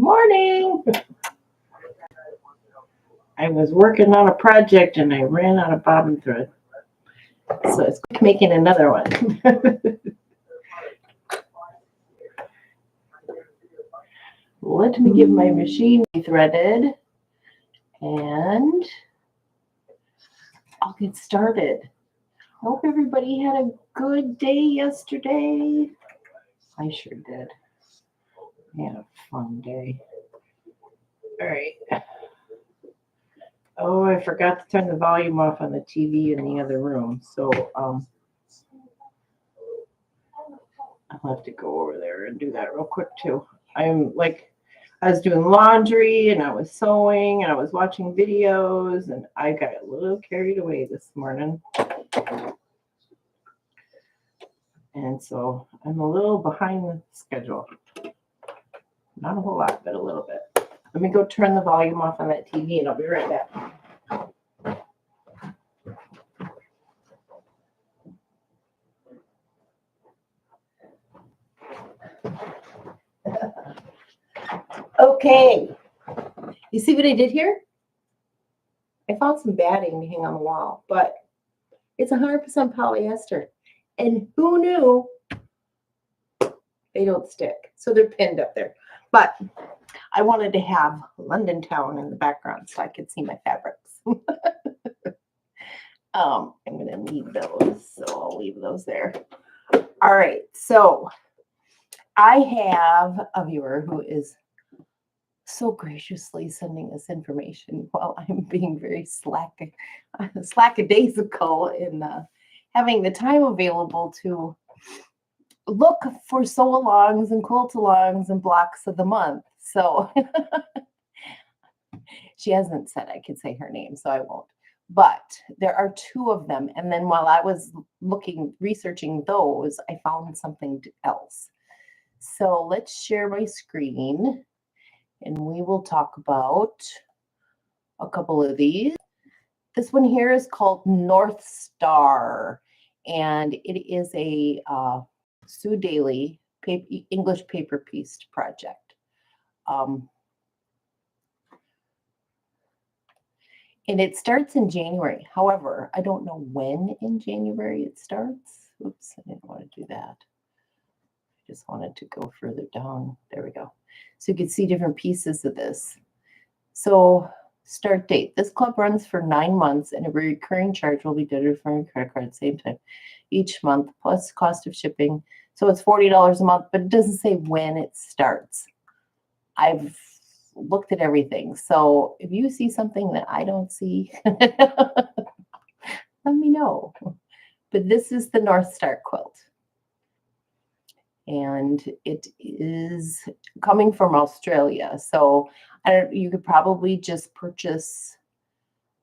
morning. I was working on a project and I ran out of bobbin thread. So it's making another one. Let me give my machine threaded and I'll get started. Hope everybody had a good day yesterday. I sure did. I had a fun day. All right. Oh, I forgot to turn the volume off on the TV in the other room. So I'll have to go over there and do that real quick too. I was doing laundry and I was sewing and I was watching videos and I got a little carried away this morning. And so I'm a little behind the schedule. Not a whole lot, but a little bit. Let me go turn the volume off on that TV and I'll be right back. Okay. You see what I did here? I found some batting to hang on the wall, but it's 100% polyester. And who knew they don't stick? So they're pinned up there. But I wanted to have London Town in the background so I could see my fabrics. I'm going to need those, so I'll leave those there. All right, so I have a viewer who is so graciously sending us information while I'm being very slackadaisical in having the time available to look for sew-alongs and quilt-alongs and blocks of the month. So she hasn't said I could say her name, so I won't. But there are two of them. And then while I was researching those, I found something else. So let's share my screen and we will talk about a couple of these. This one here is called North Star, and it is a Sue Daly English paper piece project. And it starts in January. However, I don't know when in January it starts. Oops, I didn't want to do that. I just wanted to go further down. There we go. So you can see different pieces of this. So start date. This club runs for 9 months and a recurring charge will be debited from your credit card at the same time each month, plus cost of shipping. So it's $40 a month, but it doesn't say when it starts. I've looked at everything. So if you see something that I don't see, let me know. But this is the North Star quilt. And it is coming from Australia. So you could probably just purchase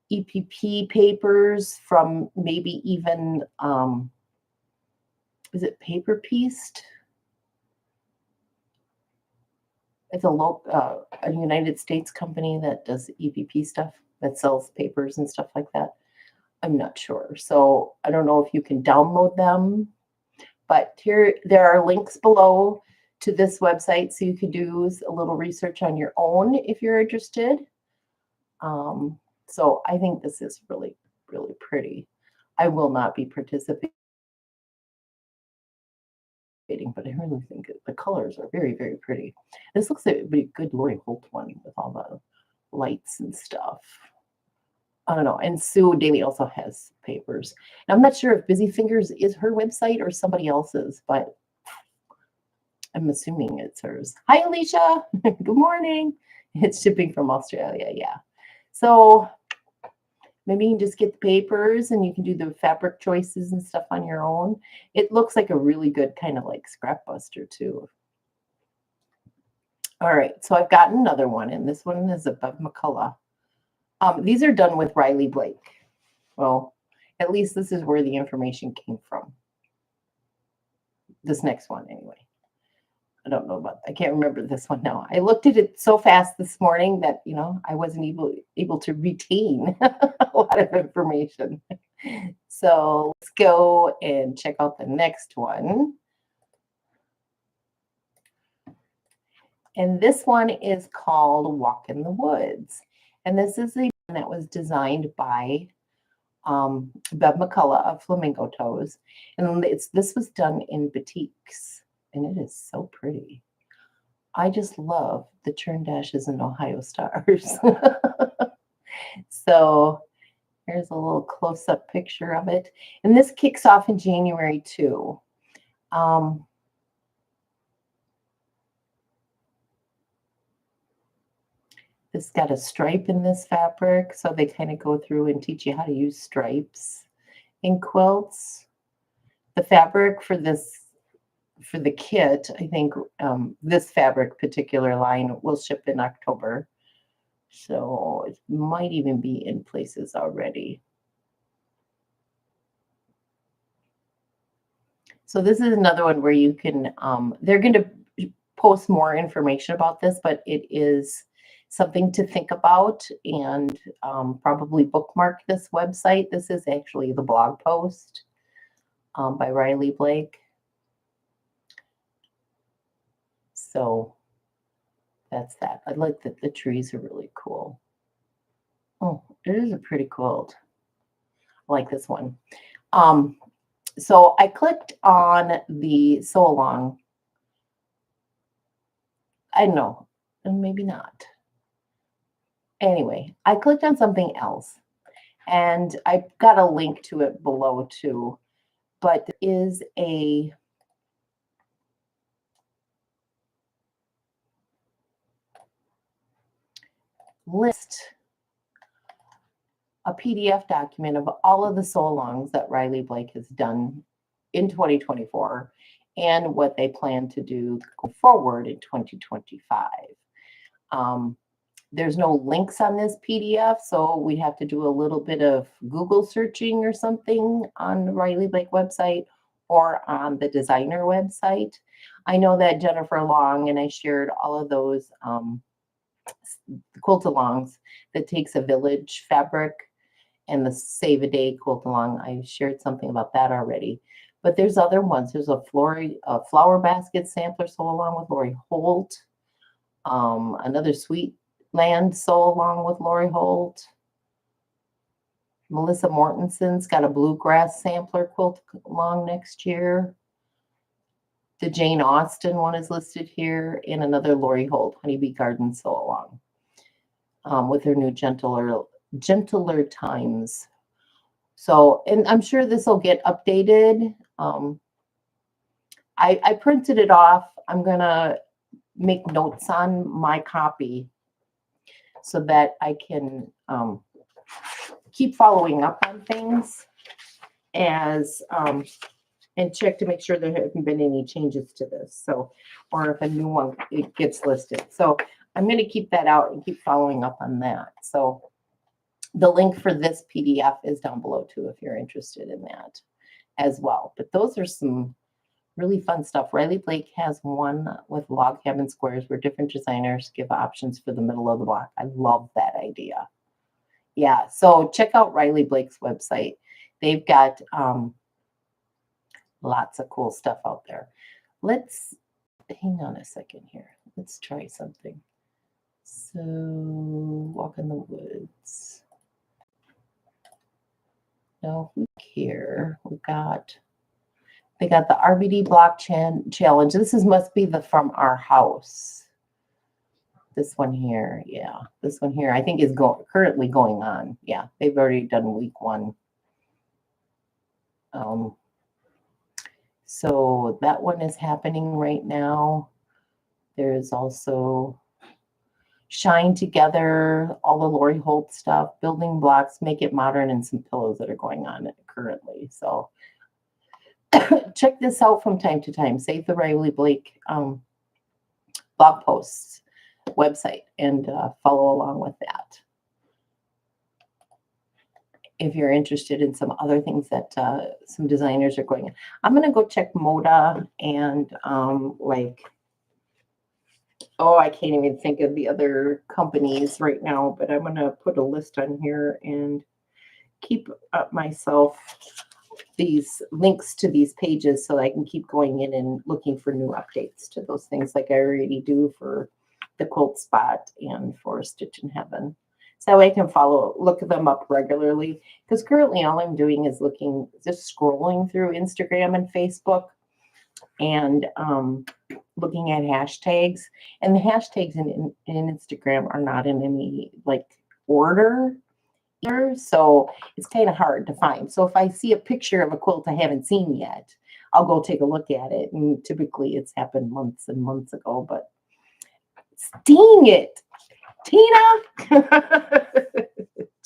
EPP papers from maybe even, is it Paper Pieced? It's a United States company that does EPP stuff, that sells papers and stuff like that. I'm not sure. So I don't know if you can download them. But here, there are links below to this website, so you can do a little research on your own if you're interested. So I think this is really, really pretty. I will not be participating, but I really think the colors are very, very pretty. This looks like a good Lori Holt one with all the lights and stuff. I don't know. And Sue Daly also has papers. And I'm not sure if Busy Fingers is her website or somebody else's, but I'm assuming it's hers. Hi, Alicia. Good morning. It's shipping from Australia. Yeah. So maybe you can just get the papers and you can do the fabric choices and stuff on your own. It looks like a really good kind of like scrap buster too. All right. So I've got another one, and this one is above McCullough. These are done with Riley Blake. Well, at least this is where the information came from. This next one, anyway. I don't know about, I can't remember this one now. I looked at it so fast this morning that, you know, I wasn't able to retain a lot of information. So let's go and check out the next one. And this one is called Walk in the Woods. And this is the one that was designed by Bev McCullough of Flamingo Toes. And this was done in batiks. And it is so pretty. I just love the churn dashes and Ohio stars. So here's a little close-up picture of it. And this kicks off in January too. This got a stripe in this fabric, so they kind of go through and teach you how to use stripes in quilts. The fabric for this, for the kit, I think this fabric particular line will ship in October. So it might even be in places already. So this is another one where you can, they're going to post more information about this, but it is something to think about, and probably bookmark this website. This is actually the blog post by Riley Blake. So that's that. I like that the trees are really cool. Oh, it is a pretty quilt. I like this one. So I clicked on the sew along. I don't know, and maybe not. Anyway, I clicked on something else, and I got a link to it below too, but there is a list, a PDF document of all of the sew-alongs that Riley Blake has done in 2024 and what they plan to do go forward in 2025. There's no links on this PDF, so we have to do a little bit of Google searching or something on the Riley Blake website or on the designer website. I know that Jennifer Long and I shared all of those quilt-alongs that takes a village fabric and the Save a Day quilt-along. I shared something about that already. But there's other ones. There's a flower basket sampler sew-along with Lori Holt. Another Sweet Land sew-along with Lori Holt. Melissa Mortenson's got a bluegrass sampler quilt along next year. The Jane Austen one is listed here, and another Lori Holt Honeybee Garden sew-along with her new Gentler Times. So, and I'm sure this will get updated. I printed it off. I'm going to make notes on my copy so that I can keep following up on things as and check to make sure there haven't been any changes to this. So, or if a new one it gets listed. So I'm going to keep that out and keep following up on that. So the link for this PDF is down below too, if you're interested in that as well. But those are some really fun stuff. Riley Blake has one with log cabin squares where different designers give options for the middle of the block. I love that idea. Yeah, so check out Riley Blake's website. They've got lots of cool stuff out there. Let's hang on a second here. Let's try something. So Walk in the Woods. Now here we got, they got the RBD block challenge. This must be the From Our House. This one here, yeah. This one here I think is currently going on. Yeah, they've already done week 1. So that one is happening right now. There is also Shine Together, all the Lori Holt stuff, building blocks, make it modern, and some pillows that are going on currently. So check this out from time to time. Save the Riley Blake blog posts website and follow along with that. If you're interested in some other things that some designers are going on. I'm going to go check Moda and I can't even think of the other companies right now, but I'm going to put a list on here and keep up myself these links to these pages so I can keep going in and looking for new updates to those things like I already do for the Quilt Spot and for Stitch in Heaven. So that way I can look them up regularly. Because currently all I'm doing is just scrolling through Instagram and Facebook and looking at hashtags. And the hashtags in Instagram are not in any like order either. So it's kind of hard to find. So if I see a picture of a quilt I haven't seen yet, I'll go take a look at it. And typically it's happened months and months ago, but dang it, Tina.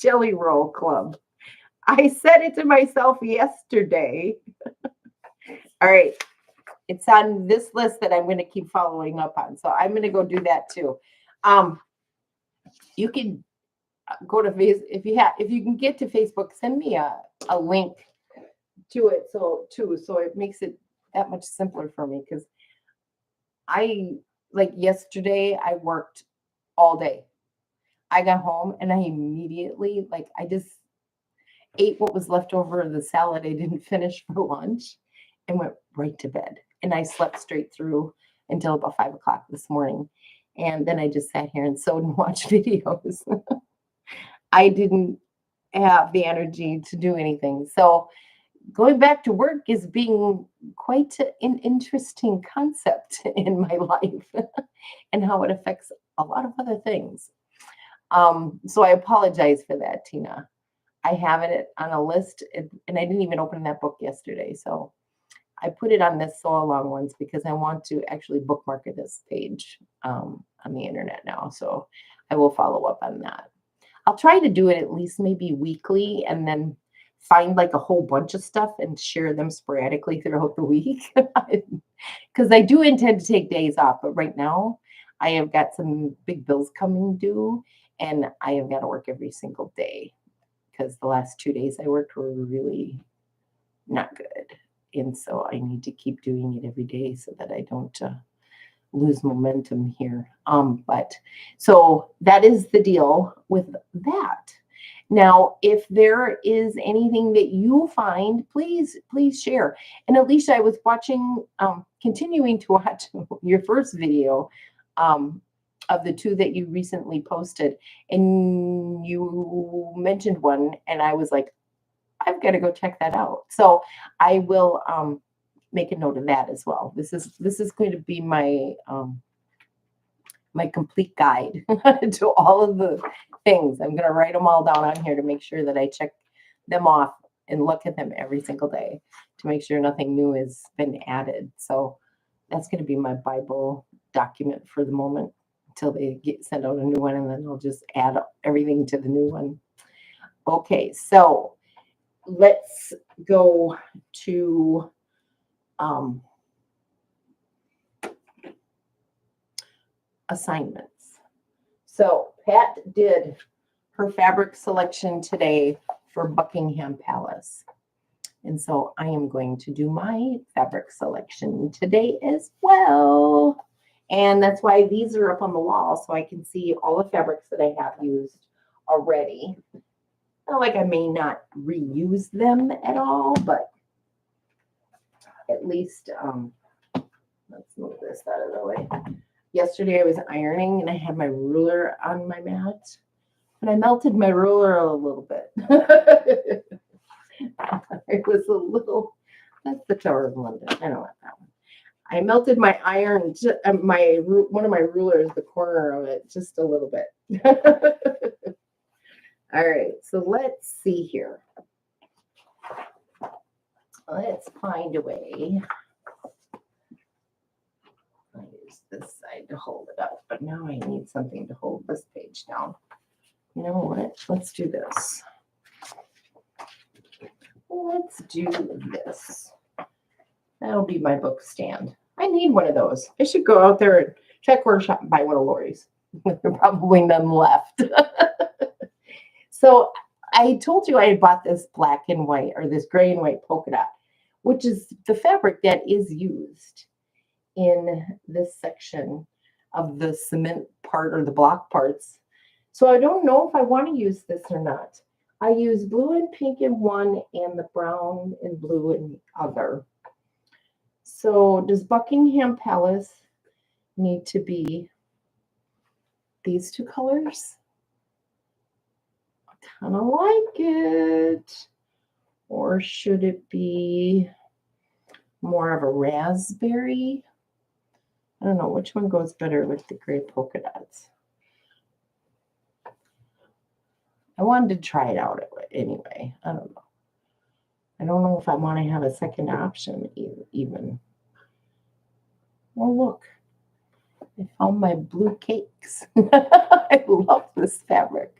Jelly Roll Club. I said it to myself yesterday. All right. It's on this list that I'm going to keep following up on. So I'm going to go do that too. You can go to Facebook if you can get to Facebook, send me a link to it so it makes it that much simpler for me, because like yesterday I worked all day. I got home and I immediately I just ate what was left over of the salad I didn't finish for lunch and went right to bed. And I slept straight through until about 5 o'clock this morning. And then I just sat here and sewed and watched videos. I didn't have the energy to do anything. So going back to work is being quite an interesting concept in my life and how it affects a lot of other things. So I apologize for that, Tina. I have it on a list, and I didn't even open that book yesterday. So I put it on this Sew Along ones because I want to actually bookmark this page on the internet now. So I will follow up on that. I'll try to do it at least maybe weekly, and then find like a whole bunch of stuff and share them sporadically throughout the week. Because I do intend to take days off, but right now I have got some big bills coming due, and I have got to work every single day because the last 2 days I worked were really not good. And so I need to keep doing it every day so that I don't lose momentum here. But so that is the deal with that. Now, if there is anything that you find, please share. And Alicia, I was continuing to watch your first video of the two that you recently posted, and you mentioned one, and I was like, I've got to go check that out. So I will make a note of that as well. This is going to be my my complete guide to all of the things. I'm going to write them all down on here to make sure that I check them off and look at them every single day to make sure nothing new has been added. So that's going to be my Bible document for the moment until they send out a new one, and then I'll just add everything to the new one. Okay, so let's go to assignments. So Pat did her fabric selection today for Buckingham Palace. And so I am going to do my fabric selection today as well. And that's why these are up on the wall, so I can see all the fabrics that I have used already. Not like I may not reuse them at all, but at least, let's move this out of the way. Yesterday I was ironing and I had my ruler on my mat, and I melted my ruler a little bit. It was a little, that's the Tower of London. I don't want that one. I melted my iron, one of my rulers, the corner of it, just a little bit. All right, so let's see here. Let's find a way. I use this side to hold it up, but now I need something to hold this page down. You know what? Let's do this. Let's do this. That'll be my book stand. I need one of those. I should go out there and check workshop and buy one of Lori's. There are probably none left. So I told you I had bought this black and white, or this gray and white polka dot, which is the fabric that is used in this section of the cement part or the block parts. So I don't know if I want to use this or not. I use blue and pink in one and the brown and blue in the other. So does Buckingham Palace need to be these two colors. I kind of like it. Or should it be more of a raspberry? I don't know which one goes better with the gray polka dots. I wanted to try it out anyway. I don't know. I don't know if I want to have a second option even. Oh, look. I found my blue cakes. I love this fabric.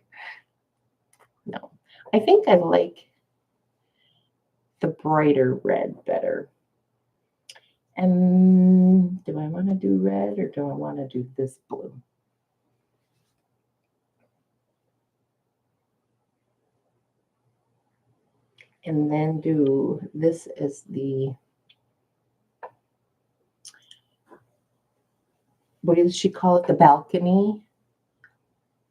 No, I think I like the brighter red better. And do I want to do red or do I want to do this blue? And then do this as the, what does she call it? The balcony.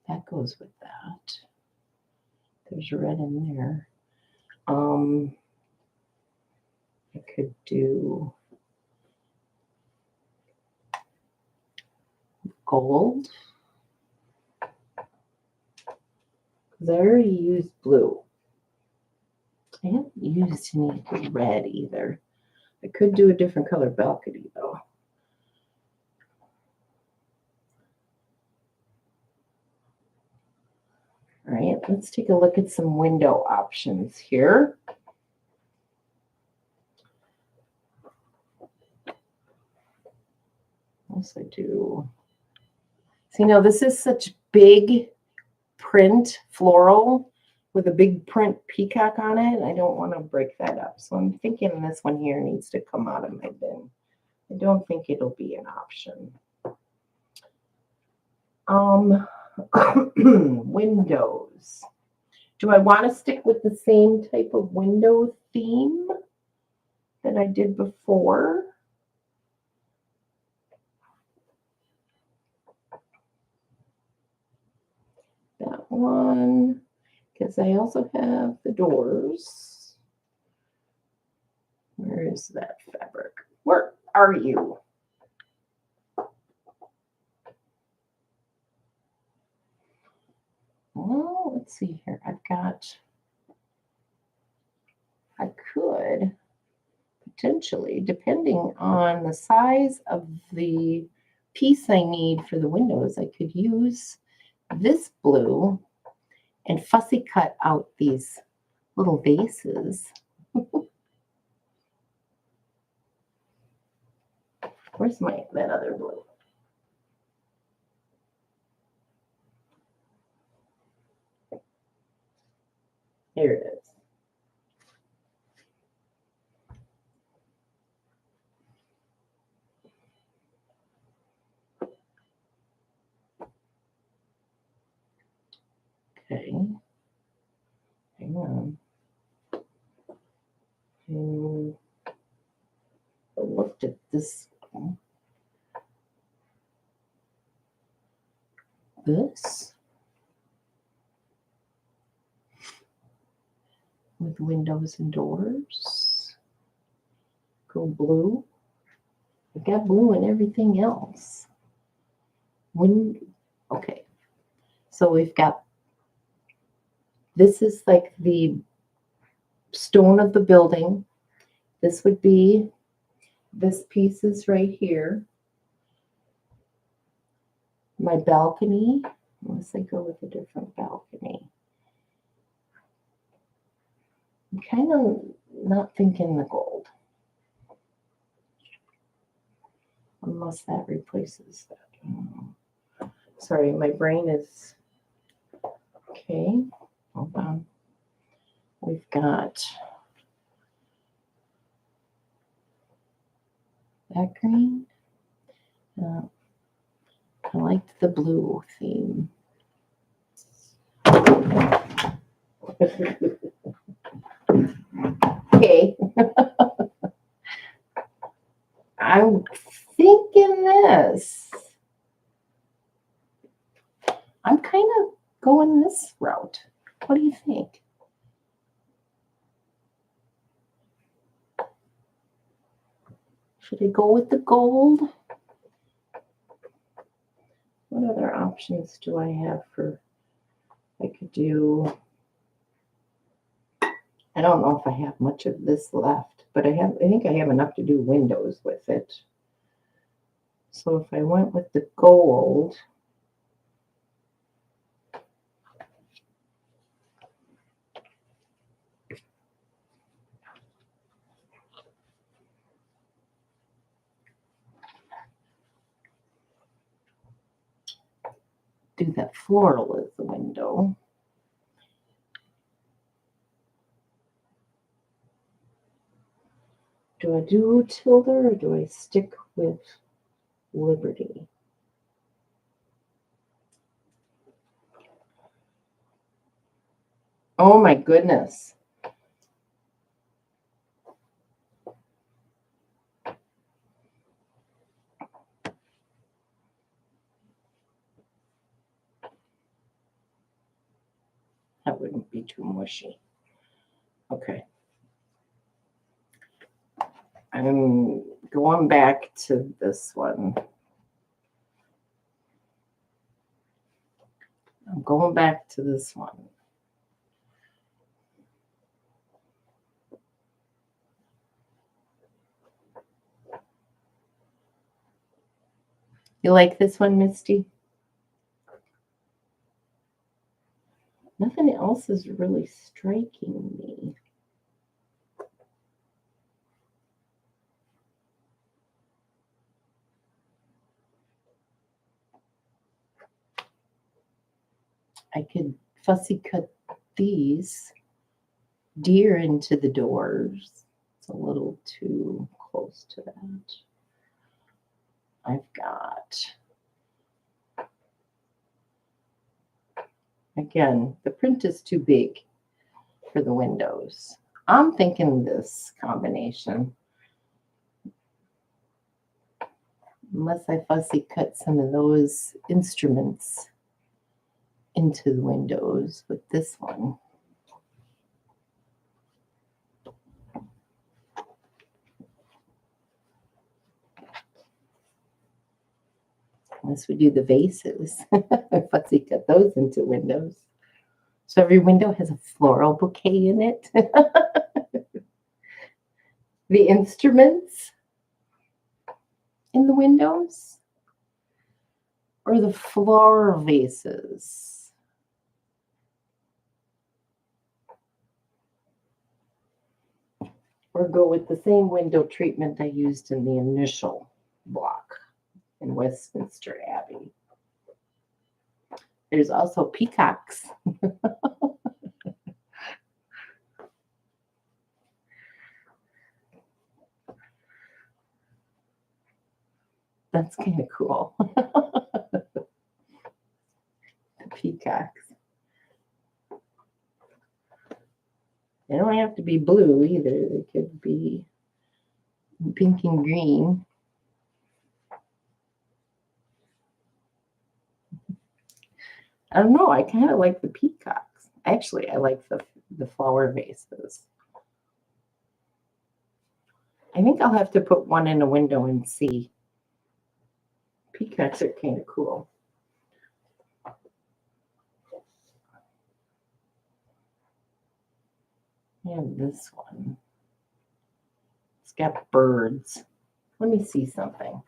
That goes with that. There's red in there. I could do gold. Because I already used blue. I haven't used any red either. I could do a different color balcony though. All right, let's take a look at some window options here. Also do, see now this is such big print floral with a big print peacock on it. I don't want to break that up. So I'm thinking this one here needs to come out of my bin. I don't think it'll be an option. Windows. Do I want to stick with the same type of window theme that I did before? That one, because I also have the doors. Where is that fabric? Where are you? Well, let's see here. I could potentially, depending on the size of the piece I need for the windows, I could use this blue and fussy cut out these little vases. Where's that other blue? Here it is. Okay. Hang on. I looked at this one. This with windows and doors. Go blue. I got blue and everything else. Okay. So we've got, this is like the stone of the building. This would be, this piece is right here. My balcony, unless I go with a different balcony. I'm kind of not thinking the gold. Unless that replaces that. Sorry, my brain is, okay, hold on. We've got that green. I liked the blue theme. Okay. I'm thinking this. I'm kind of going this route. What do you think? Should I go with the gold? What other options do I have for, I could do, I don't know if I have much of this left, but I think I have enough to do windows with it. So if I went with the gold, do that floral as the window. Do I do Tilda or do I stick with Liberty? Oh my goodness. That wouldn't be too mushy. Okay. I'm going back to this one. I'm going back to this one. You like this one, Misty? Nothing else is really striking me. I could fussy cut these deer into the doors. It's a little too close to that. I've got, again, the print is too big for the windows. I'm thinking this combination. Unless I fussy cut some of those instruments into the windows with this one. Unless we do the vases, fussy cut those into windows. So every window has a floral bouquet in it. The instruments in the windows or the floral vases. Or go with the same window treatment I used in the initial block in Westminster Abbey. There's also peacocks. That's kind of cool. The peacocks. They don't have to be blue either. They could be pink and green. I don't know. I kind of like the peacocks. Actually, I like the flower vases. I think I'll have to put one in a window and see. Peacocks are kind of cool. And this one. It's got birds. Let me see something.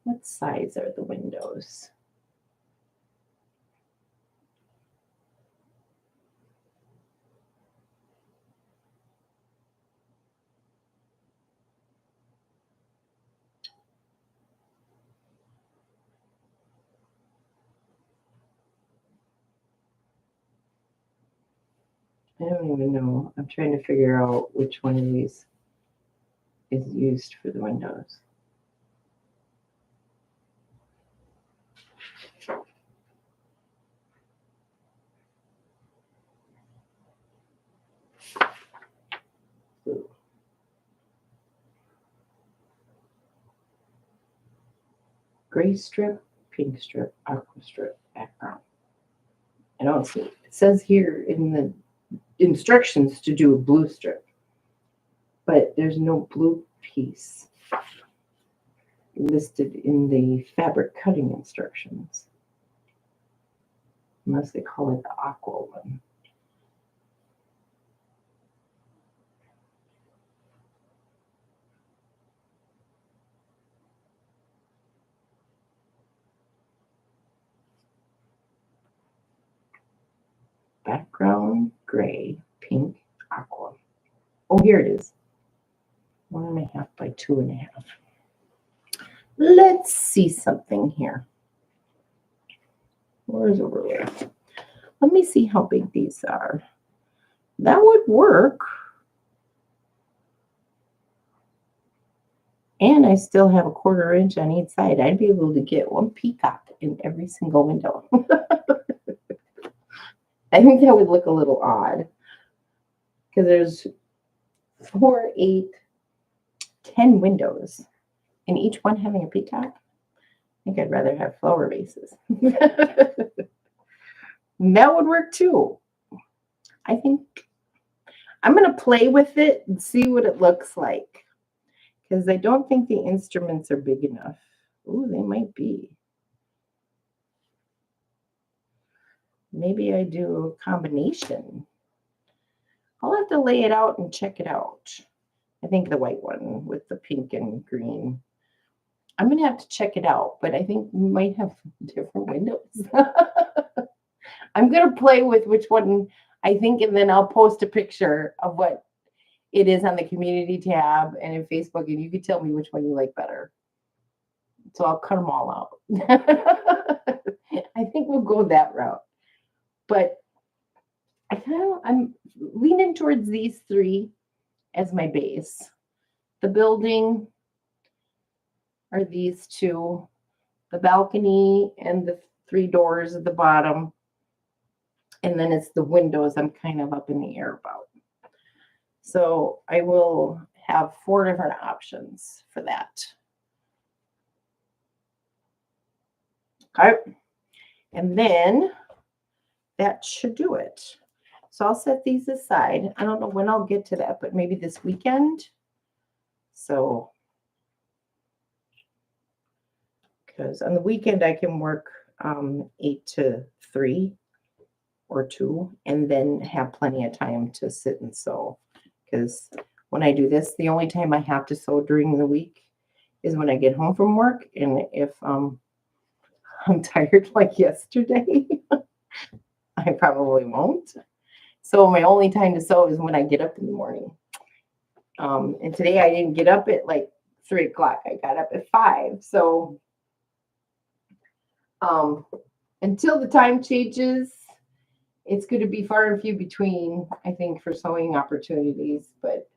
What size are the windows? I don't even know. I'm trying to figure out which one of these is used for the windows. Ooh. Gray strip, pink strip, aqua strip, background. I don't see. It says here in the instructions to do a blue strip, but there's no blue piece. listed in the fabric cutting instructions. Unless they call it the aqua one. Background gray, pink, aqua. Oh, here it is. 1.5 by 2.5. Let's see something here. Where's a ruler? Let me see how big these are. That would work. And I still have a 1/4 inch on each side. I'd be able to get one peacock in every single window. I think that would look a little odd because there's 4, 8, 10 windows and each one having a peacock. I think I'd rather have flower vases. That would work too. I think I'm going to play with it and see what it looks like because I don't think the instruments are big enough. Ooh, they might be. Maybe I do a combination. I'll have to lay it out and check it out. I think the white one with the pink and green. I'm going to have to check it out, but I think we might have different windows. I'm going to play with which one I think, and then I'll post a picture of what it is on the community tab and in Facebook, and you can tell me which one you like better. So I'll cut them all out. I think we'll go that route. But I'm leaning towards these 3 as my base. The building are these 2, the balcony and the 3 doors at the bottom. And then it's the windows I'm kind of up in the air about. So I will have 4 different options for that. Okay. And then that should do it. So I'll set these aside. I don't know when I'll get to that, but maybe this weekend. So, because on the weekend I can work 8 to 3 or 2, and then have plenty of time to sit and sew. Because when I do this, the only time I have to sew during the week is when I get home from work, and if I'm tired like yesterday, I probably won't. So my only time to sew is when I get up in the morning. And today I didn't get up at like 3 o'clock. I got up at 5. So until the time changes, it's going to be far and few between, I think, for sewing opportunities. But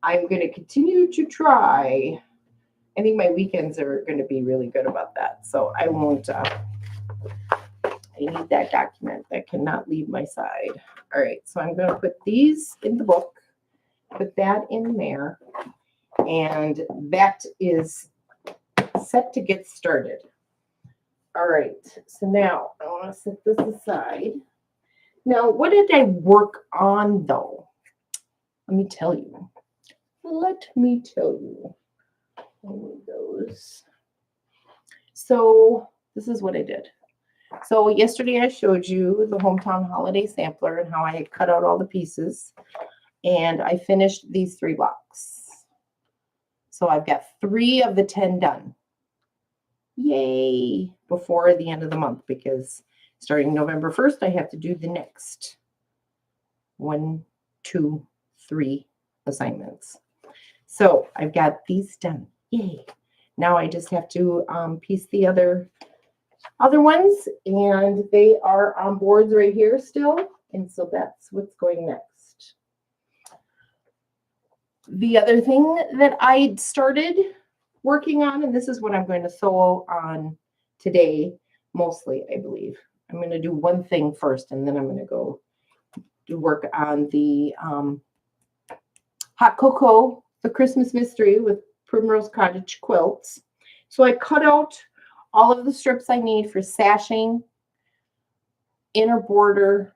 I'm going to continue to try. I think my weekends are going to be really good about that. So I won't. I need that document that cannot leave my side. All right, so I'm going to put these in the book, put that in there, and that is set to get started. All right, so now I want to set this aside. Now, what did I work on, though? Let me tell you. Let me tell you. Those. So this is what I did. So yesterday I showed you the Hometown Holiday Sampler and how I had cut out all the pieces. And I finished these 3 blocks. So I've got 3 of the 10 done. Yay! Before the end of the month, because starting November 1st, I have to do the next 1, 2, 3 assignments. So I've got these done. Yay! Now I just have to piece the other ones, and they are on boards right here still, and so that's what's going next. The other thing that I started working on, and this is what I'm going to sew on today, mostly, I believe. I'm going to do one thing first, and then I'm going to go do work on the Hot Cocoa, the Christmas Mystery with Primrose Cottage quilts. So I cut out all of the strips I need for sashing, inner border,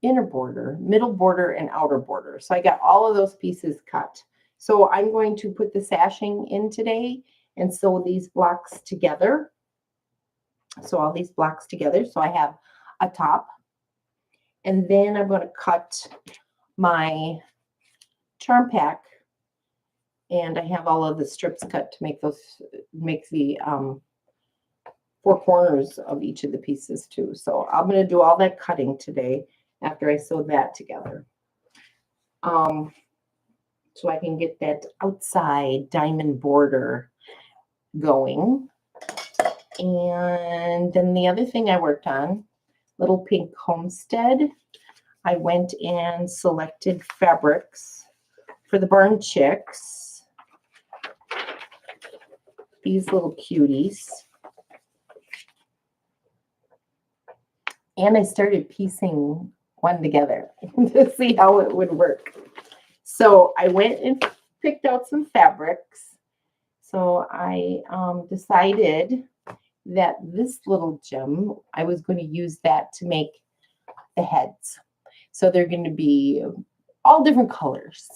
middle border, and outer border. So I got all of those pieces cut. So I'm going to put the sashing in today and sew these blocks together. So all these blocks together. So I have a top. And then I'm going to cut my charm pack. And I have all of the strips cut to make the 4 corners of each of the pieces too. So I'm going to do all that cutting today after I sew that together. So I can get that outside diamond border going. And then the other thing I worked on, little Pink Homestead, I went and selected fabrics for the barn chicks. These little cuties. And I started piecing one together to see how it would work. So I went and picked out some fabrics. So I decided that this little gem, I was going to use that to make the heads. So they're going to be all different colors,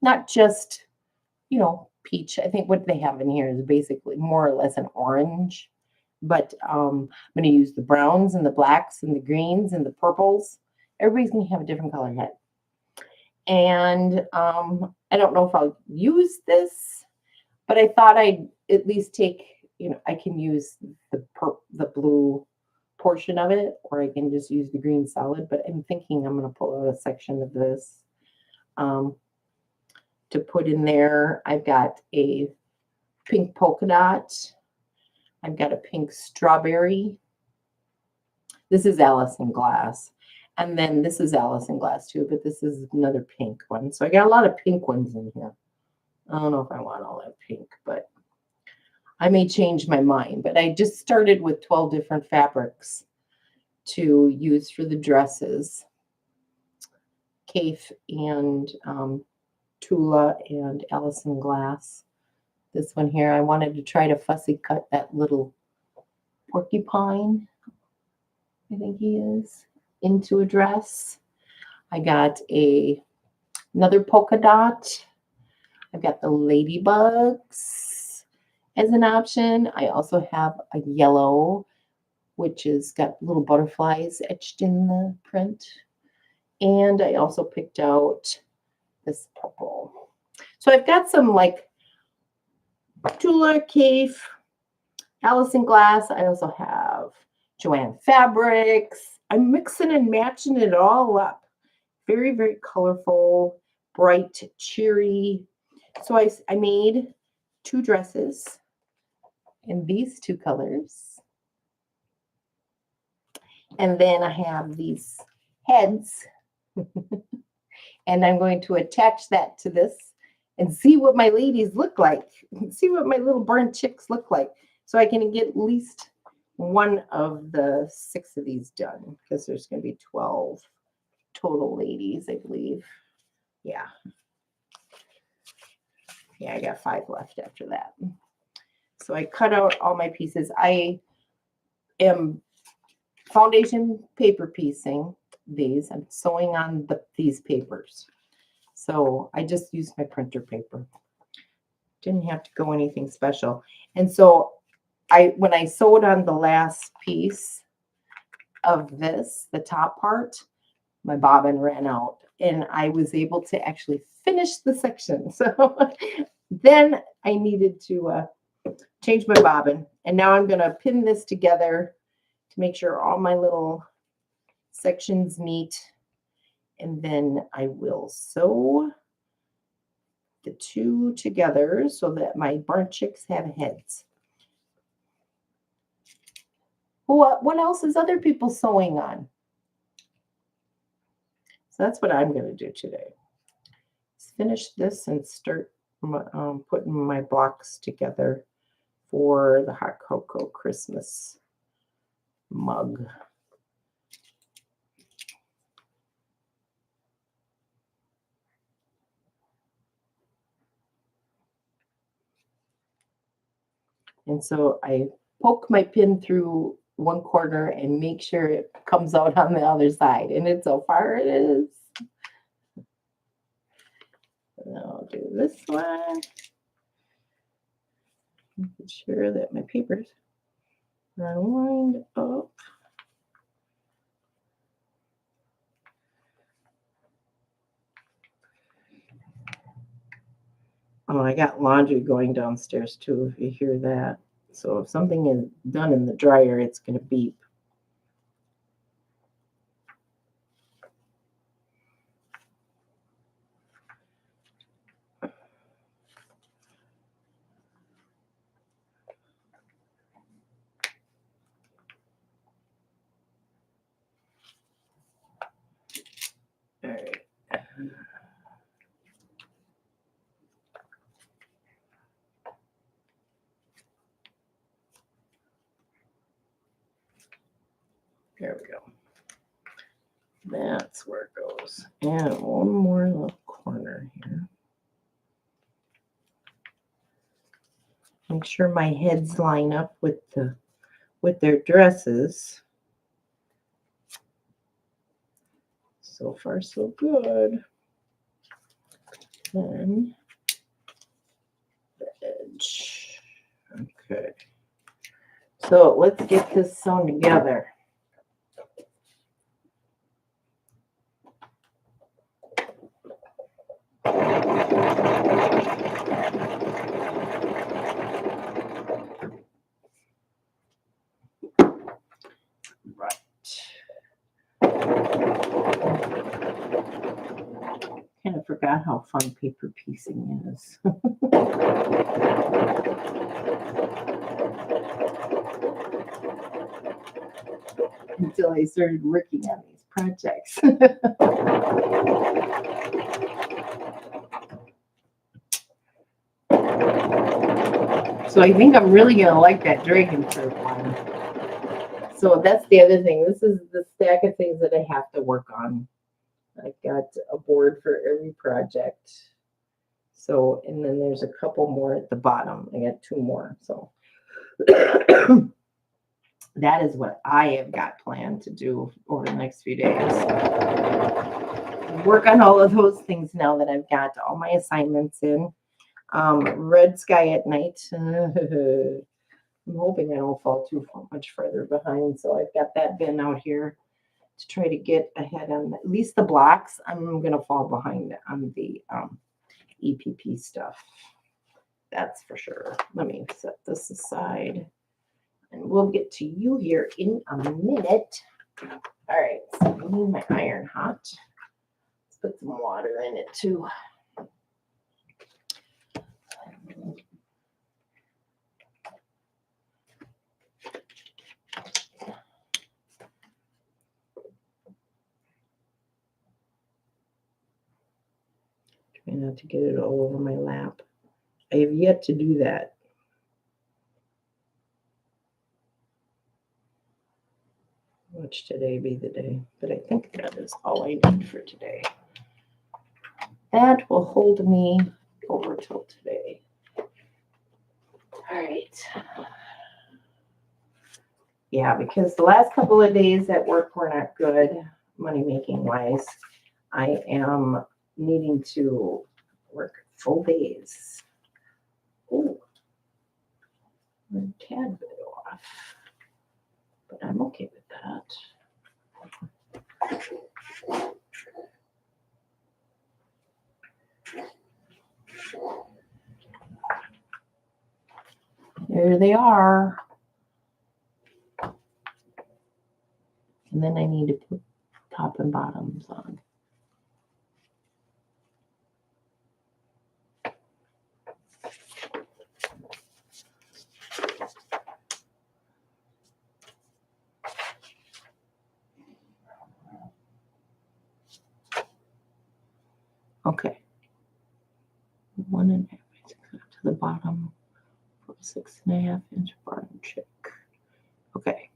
not just, you know, peach. I think what they have in here is basically more or less an orange, but I'm going to use the browns and the blacks and the greens and the purples. Everybody's going to have a different color head. And I don't know if I'll use this, but I thought I'd at least take, you know, I can use the blue portion of it, or I can just use the green solid, but I'm thinking I'm going to pull out a section of this to put in there. I've got a pink polka dot. I've got a pink strawberry. This is Allison Glass. And then this is Allison Glass too, but this is another pink one. So I got a lot of pink ones in here. I don't know if I want all that pink, but I may change my mind. But I just started with 12 different fabrics to use for the dresses. Kafe and Tula and Allison Glass. This one here, I wanted to try to fussy cut that little porcupine, I think he is, into a dress. I got another polka dot. I've got the ladybugs as an option. I also have a yellow, which has got little butterflies etched in the print. And I also picked out this purple. So I've got some like Tula, Kafe, Allison Glass. I also have Joanne Fabrics. I'm mixing and matching it all up. Very, very colorful, bright, cheery. So I made 2 dresses in these 2 colors. And then I have these heads. And I'm going to attach that to this and see what my ladies look like. See what my little burnt chicks look like. So I can get at least one of the 6 of these done, because there's going to be 12 total ladies, I believe. Yeah. Yeah, I got 5 left after that. So I cut out all my pieces. I am foundation paper piecing these. I'm sewing on these papers. So I just used my printer paper. Didn't have to go anything special. And so when I sewed on the last piece of this, the top part, my bobbin ran out and I was able to actually finish the section. So then I needed to change my bobbin. And now I'm going to pin this together to make sure all my little sections meet. And then I will sew the 2 together so that my burnt chicks have heads. What else is other people sewing on? So that's what I'm going to do today. Let's finish this and start putting my blocks together for the hot cocoa Christmas mug. And so I poke my pin through one corner and make sure it comes out on the other side. And it's so far it is. Okay. do this one. Making sure that my papers are lined up. Oh, I got laundry going downstairs too, if you hear that. So if something is done in the dryer, it's going to beep. All right. There we go. That's where it goes. And one more little corner here. Make sure my heads line up with their dresses. So far, so good. Then the edge. Okay. So let's get this sewn together. Right. Kind of forgot how fun paper piecing is. Until I started working on these projects. So I think I'm really going to like that dragon fruit one. So that's the other thing. This is the stack of things that I have to work on. I've got a board for every project. So, and then there's a couple more at the bottom. I got 2 more. So that is what I have got planned to do over the next few days. Work on all of those things now that I've got all my assignments in. Red Sky at Night. I'm hoping I don't fall too much further behind. So I've got that bin out here to try to get ahead on at least the blocks. I'm going to fall behind on the EPP stuff. That's for sure. Let me set this aside. And we'll get to you here in a minute. All right, so I need my iron hot. Let's put some water in it too. Try not to get it all over my lap. I have yet to do that. Watch today be the day. But I think that is all I need for today. That will hold me over till today. All right. Yeah, because the last couple of days at work were not good, money-making wise. I am needing to work full days. Oh, I'm a tad bit off, but I'm okay with that. There they are. And then I need to put top and bottoms on. Okay. 1.5 inches to the bottom. 6.5 inch bottom check. Okay.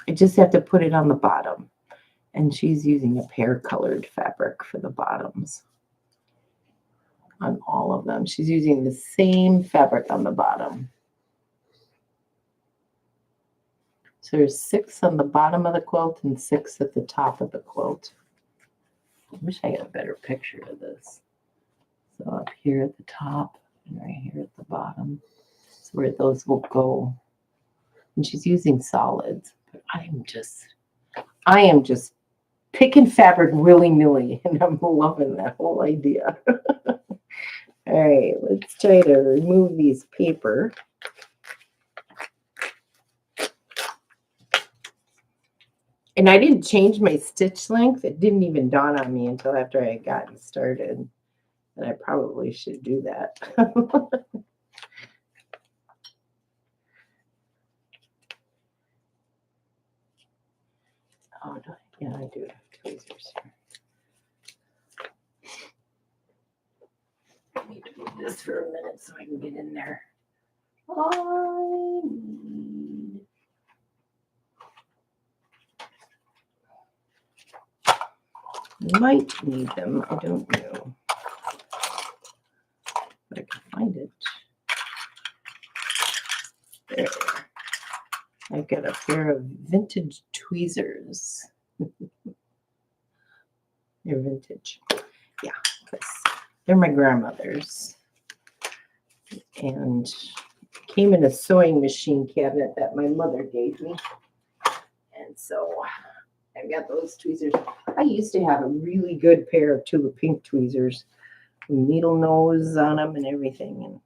I just have to put it on the bottom. And she's using a pear colored fabric for the bottoms. On all of them. She's using the same fabric on the bottom. So there's 6 on the bottom of the quilt and 6 at the top of the quilt. I wish I had a better picture of this. So up here at the top and right here at the bottom is where those will go. And she's using solids, but I am just picking fabric willy-nilly, and I'm loving that whole idea. All right, let's try to remove these paper. And I didn't change my stitch length. It didn't even dawn on me until after I had gotten started. And I probably should do that. Oh, yeah, I do have tweezers here. I need to move this for a minute so I can get in there. I might need them. I don't know. But I can find it. There. I've got a pair of vintage tweezers. They're vintage. Yeah, because they're my grandmother's. And came in a sewing machine cabinet that my mother gave me. And so I've got those tweezers. I used to have a really good pair of tulip pink tweezers, needle nose on them and everything. And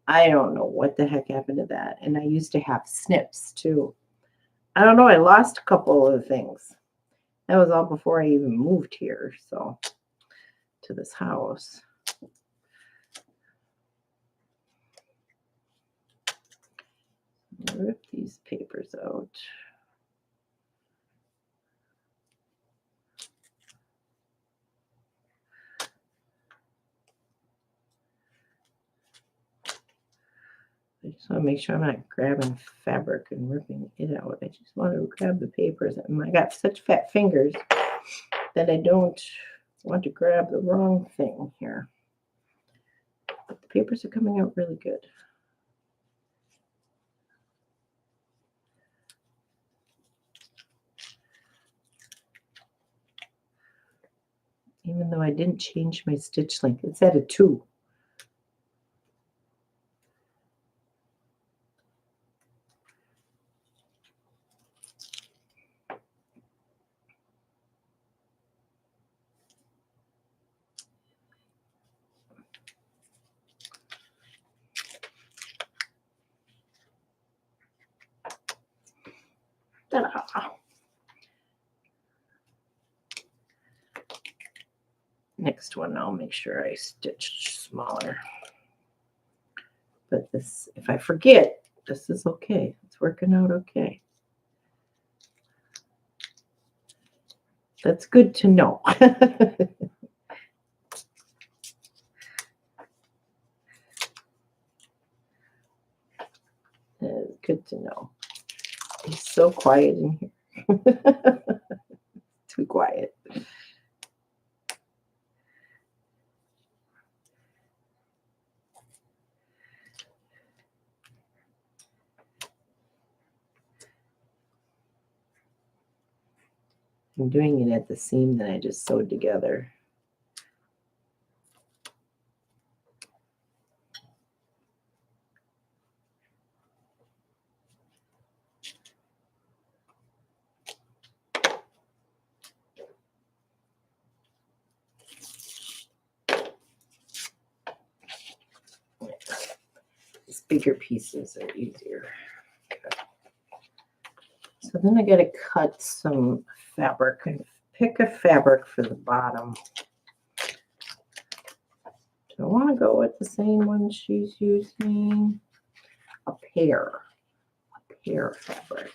I don't know what the heck happened to that. And I used to have snips too. I don't know. I lost a couple of things. That was all before I even moved here. So to this house. Rip these papers out. I just want to make sure I'm not grabbing fabric and ripping it out. I just want to grab the papers. And I got such fat fingers that I don't want to grab the wrong thing here. But the papers are coming out really good. Even though I didn't change my stitch length, it's at a 2. Ta-da. Next one, I'll make sure I stitch smaller. But this, if I forget, this is okay. It's working out okay. That's good to know. It's good to know. It's so quiet in here. Too quiet. I'm doing it at the seam that I just sewed together. These bigger pieces are easier. Okay. So then I got to cut some fabric and pick a fabric for the bottom. Do I want to go with the same one she's using? A pear fabric.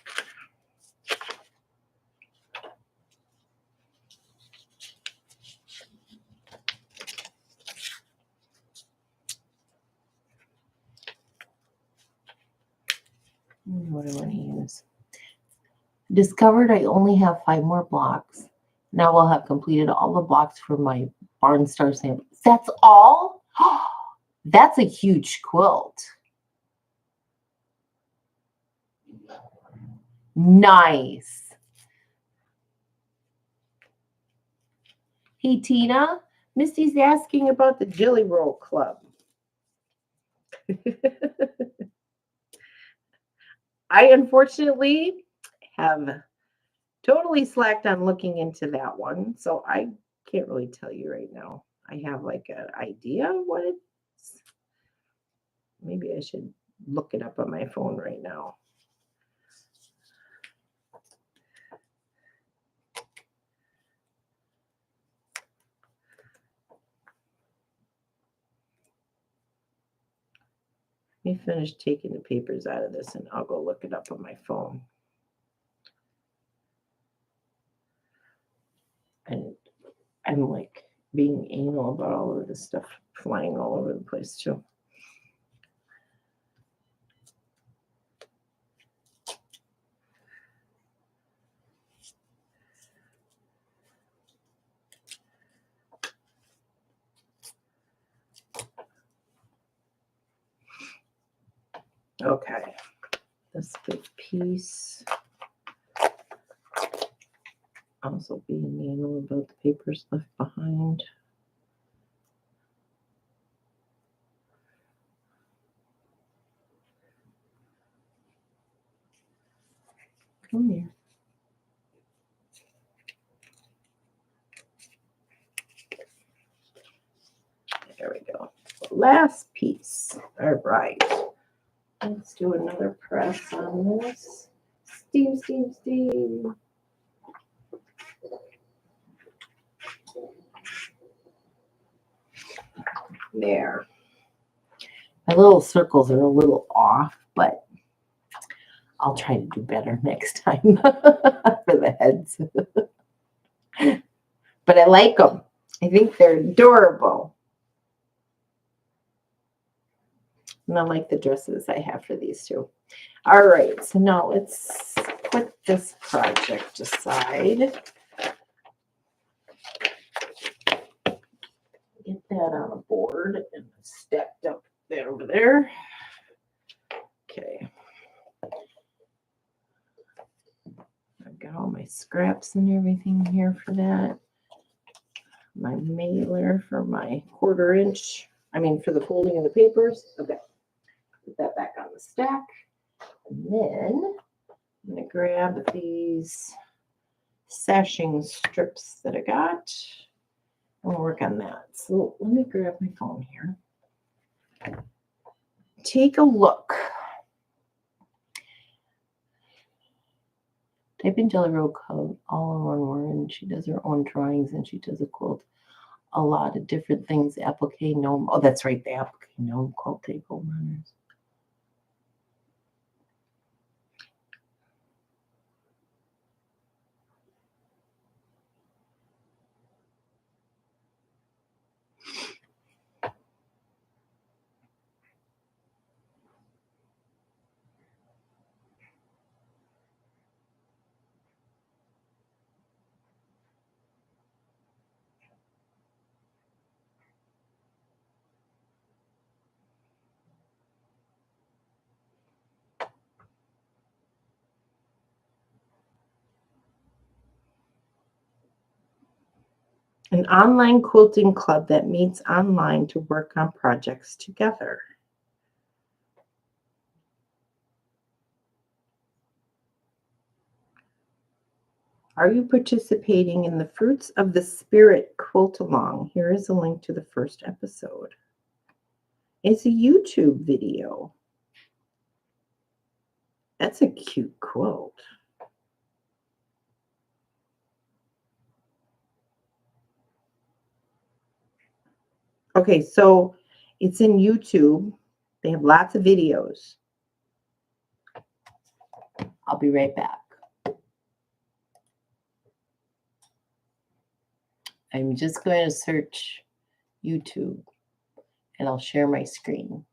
What do I want to use? Discovered I only have 5 more blocks. Now I'll have completed all the blocks for my Barn Star sample. That's all? That's a huge quilt. Nice. Hey, Tina. Misty's asking about the Jelly Roll Club. I unfortunately have totally slacked on looking into that one, so I can't really tell you right now. I have like an idea of what it's. Maybe I should look it up on my phone right now. Let me finish taking the papers out of this and I'll go look it up on my phone. And I'm like being anal about all of this stuff flying all over the place too. Okay, this big piece. Also being anal about the papers left behind. Come here. There we go. Last piece. All right. Let's do another press on this. Steam, steam, steam. There. My little circles are a little off, but I'll try to do better next time for the heads. But I like them. I think they're adorable. And I like the dresses I have for these two. All right, so now let's put this project aside. Get that on a board and stacked up there over there. Okay. I've got all my scraps and everything here for that. My mailer for my 1/4 inch. I mean, for the folding of the papers. Okay. Put that back on the stack. And then I'm going to grab these sashing strips that I got. And we'll work on that. So let me grab my phone here. Take a look. Type in Jelly Roll Code all in one word, and she does her own drawings, and she does a quilt. A lot of different things. Applique gnome. Oh, that's right, the applique gnome quilt table runners. An online quilting club that meets online to work on projects together. Are you participating in the Fruits of the Spirit quilt along? Here is a link to the first episode. It's a YouTube video. That's a cute quilt. Okay, so it's in YouTube. They have lots of videos. I'll be right back. I'm just going to search YouTube and I'll share my screen.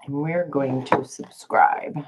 And we're going to subscribe.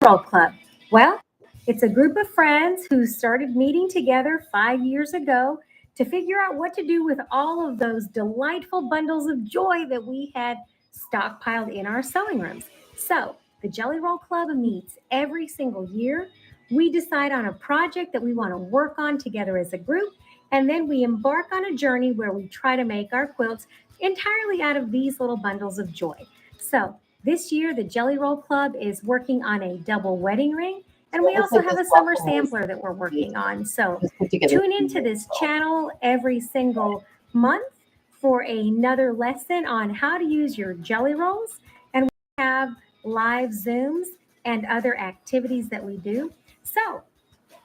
Roll Club? Well, it's a group of friends who started meeting together 5 years ago to figure out what to do with all of those delightful bundles of joy that we had stockpiled in our sewing rooms. So, the Jelly Roll Club meets every single year. We decide on a project that we want to work on together as a group, and then we embark on a journey where we try to make our quilts entirely out of these little bundles of joy. So, this year, the Jelly Roll Club is working on a double wedding ring, and we also have a summer sampler that we're working on. So tune into this channel every single month for another lesson on how to use your jelly rolls. And we have live Zooms and other activities that we do. So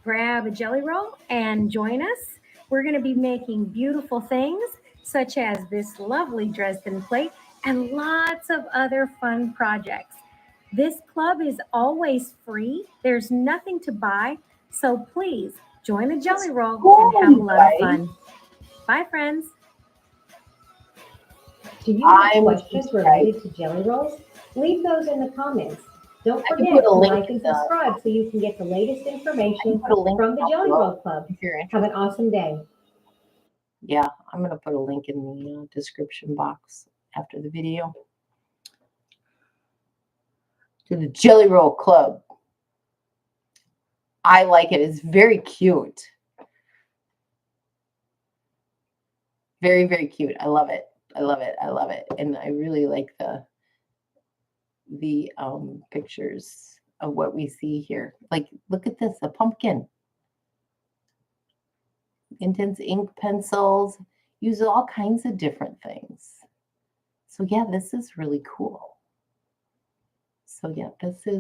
grab a jelly roll and join us. We're going to be making beautiful things such as this lovely Dresden plate and lots of other fun projects. This club is always free. There's nothing to buy. So please join the Jelly Roll and have a lot of fun. Bye, friends. Do you have questions related to jelly rolls? Leave those in the comments. Don't forget to like and subscribe so you can get the latest information from the Jelly Roll Club. Have an awesome day. Yeah, I'm going to put a link in the description box after the video to the Jelly Roll Club. I like it. It's very cute. Very, very cute. I love it. I love it. I love it. And I really like the pictures of what we see here. Like, look at this, a pumpkin. Intense ink pencils. Use all kinds of different things. So yeah, this is really cool. So yeah,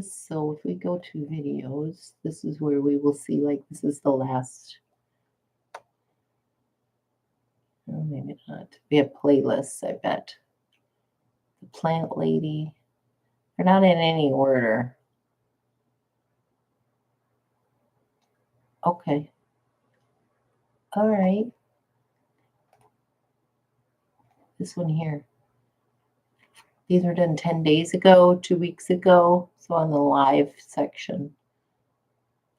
so if we go to videos, this is where we will see, like, this is the last. Oh, maybe not. We have playlists, I bet. The plant lady. They're not in any order. Okay. All right. This one here. These were done 10 days ago, 2 weeks ago. So on the live section.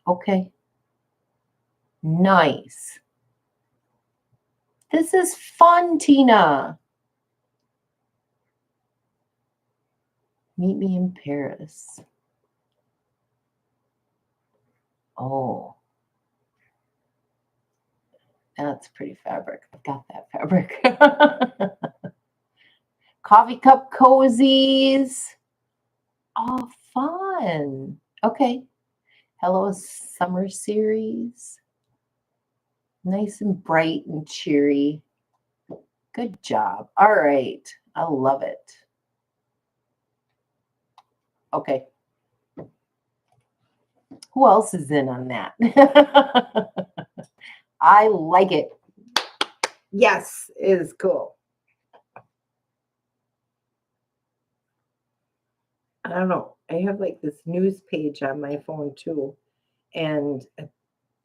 Okay. Nice. This is fun, Tina. Meet me in Paris. Oh. That's pretty fabric. I've got that fabric. Coffee cup cozies. Oh, fun. Okay. Hello Summer Series. Nice and bright and cheery. Good job. All right. I love it. Okay. Who else is in on that? I like it. Yes, it is cool. I don't know. I have like this news page on my phone too, and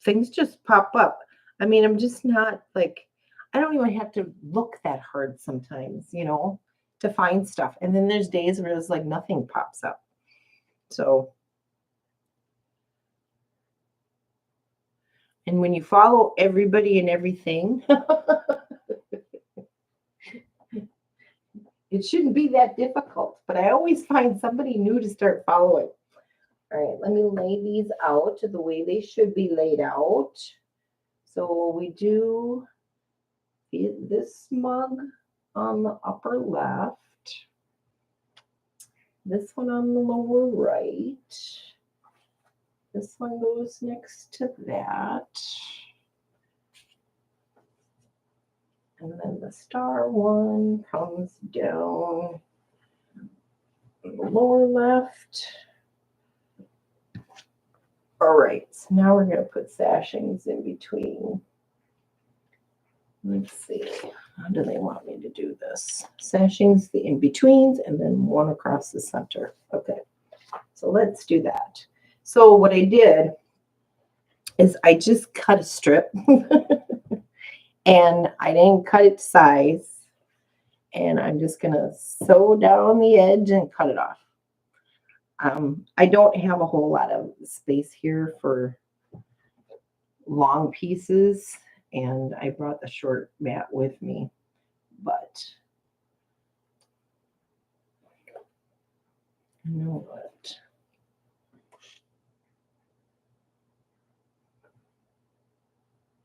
things just pop up. I mean, I'm just not like, I don't even have to look that hard sometimes, you know, to find stuff. And then there's days where it's like nothing pops up. So, and when you follow everybody and everything, it shouldn't be that difficult, but I always find somebody new to start following. All right, let me lay these out the way they should be laid out. So we do this mug on the upper left, this one on the lower right, this one goes next to that, and then the star one comes down on the lower left. All right, so now we're going to put sashings in between. Let's see, how do they want me to do this? Sashings, the in-betweens, and then one across the center. Okay, so let's do that. So what I did is I just cut a strip, and I didn't cut it to size, and I'm just going to sew down the edge and cut it off. I don't have a whole lot of space here for long pieces, and I brought the short mat with me, but you know what?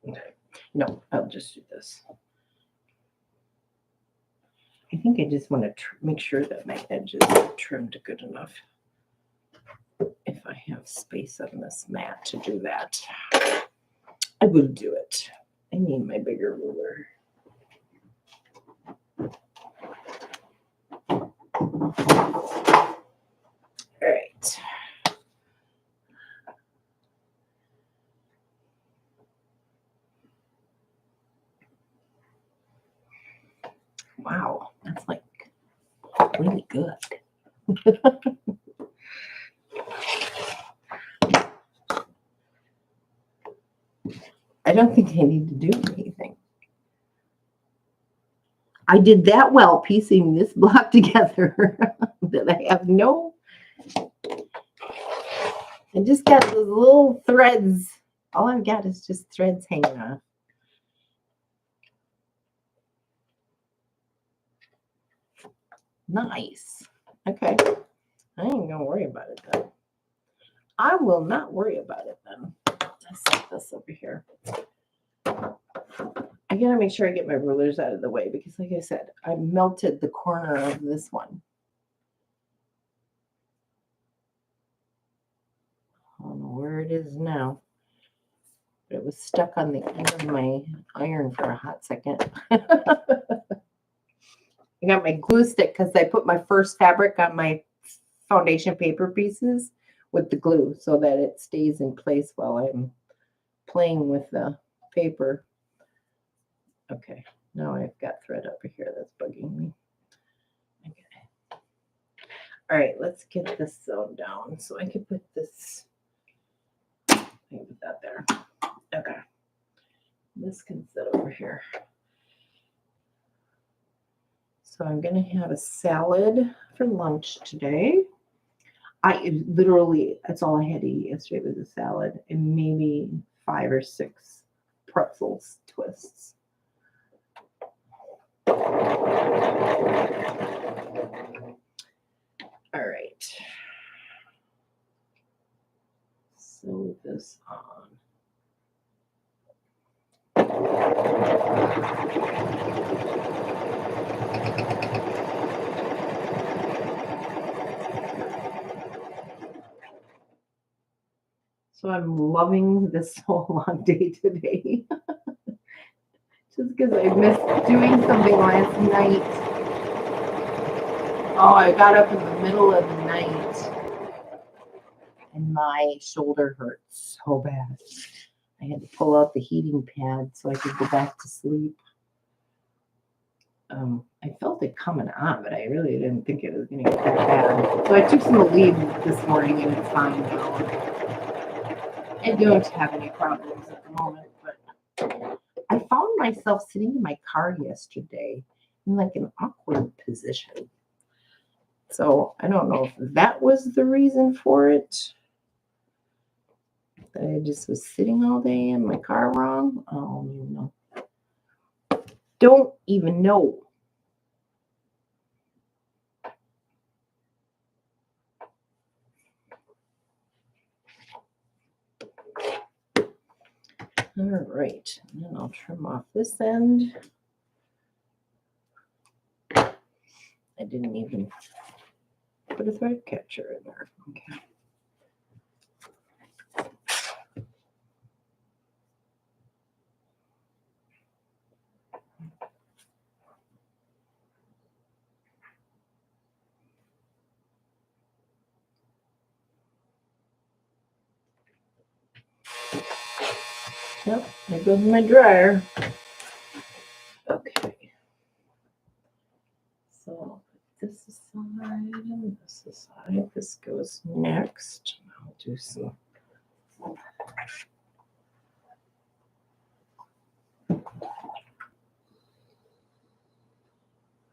Okay. No, I'll just do this. I think I just want to make sure that my edges are trimmed good enough. If I have space on this mat to do that, I will do it. I need my bigger ruler. All right. Wow, that's like really good. I don't think I need to do anything. I did that well piecing this block together that I have no. I just got those little threads. All I've got is just threads hanging off. Nice. Okay. I ain't gonna worry about it then. I will not worry about it then. Let's set this over here. I gotta make sure I get my rulers out of the way because, like I said, I melted the corner of this one. I don't know where it is now. But it was stuck on the end of my iron for a hot second. I got my glue stick because I put my first fabric on my foundation paper pieces with the glue so that it stays in place while I'm playing with the paper. Okay, now I've got thread over here that's bugging me. Okay. All right, let's get this sewn down so I can put this. I can put that there. Okay. This can sit over here. So I'm going to have a salad for lunch today. I literally, that's all I had to eat yesterday was a salad and maybe 5 or 6 pretzels twists. All right. Sew this on. So I'm loving this sew along day today. Just because I missed doing something last night. Oh, I got up in the middle of the night and my shoulder hurt so bad. I had to pull out the heating pad so I could go back to sleep. I felt it coming on, but I really didn't think it was going to get that bad. So I took some Aleve this morning and it's fine now. I don't have any problems at the moment, but I found myself sitting in my car yesterday in like an awkward position. So I don't know if that was the reason for it. That I just was sitting all day in my car wrong. I don't even know. Don't even know. All right, and then I'll trim off this end. I didn't even put a thread catcher in there. Okay. Yep, there goes my dryer. Okay. So I'll put this aside and this aside. This goes next. I'll do some. I'm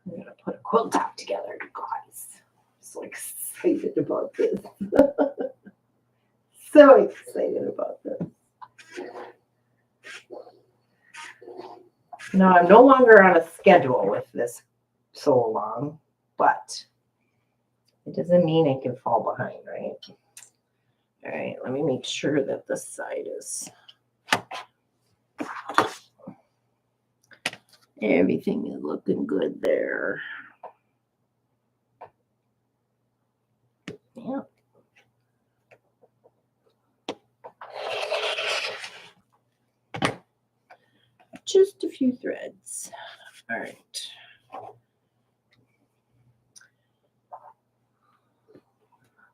going to put a quilt top together, you guys. so excited about this. So excited about this. Now, I'm no longer on a schedule with this so long, but it doesn't mean I can fall behind, right? All right, let me make sure that this side is. Everything is looking good there. Yeah. Just a few threads. All right.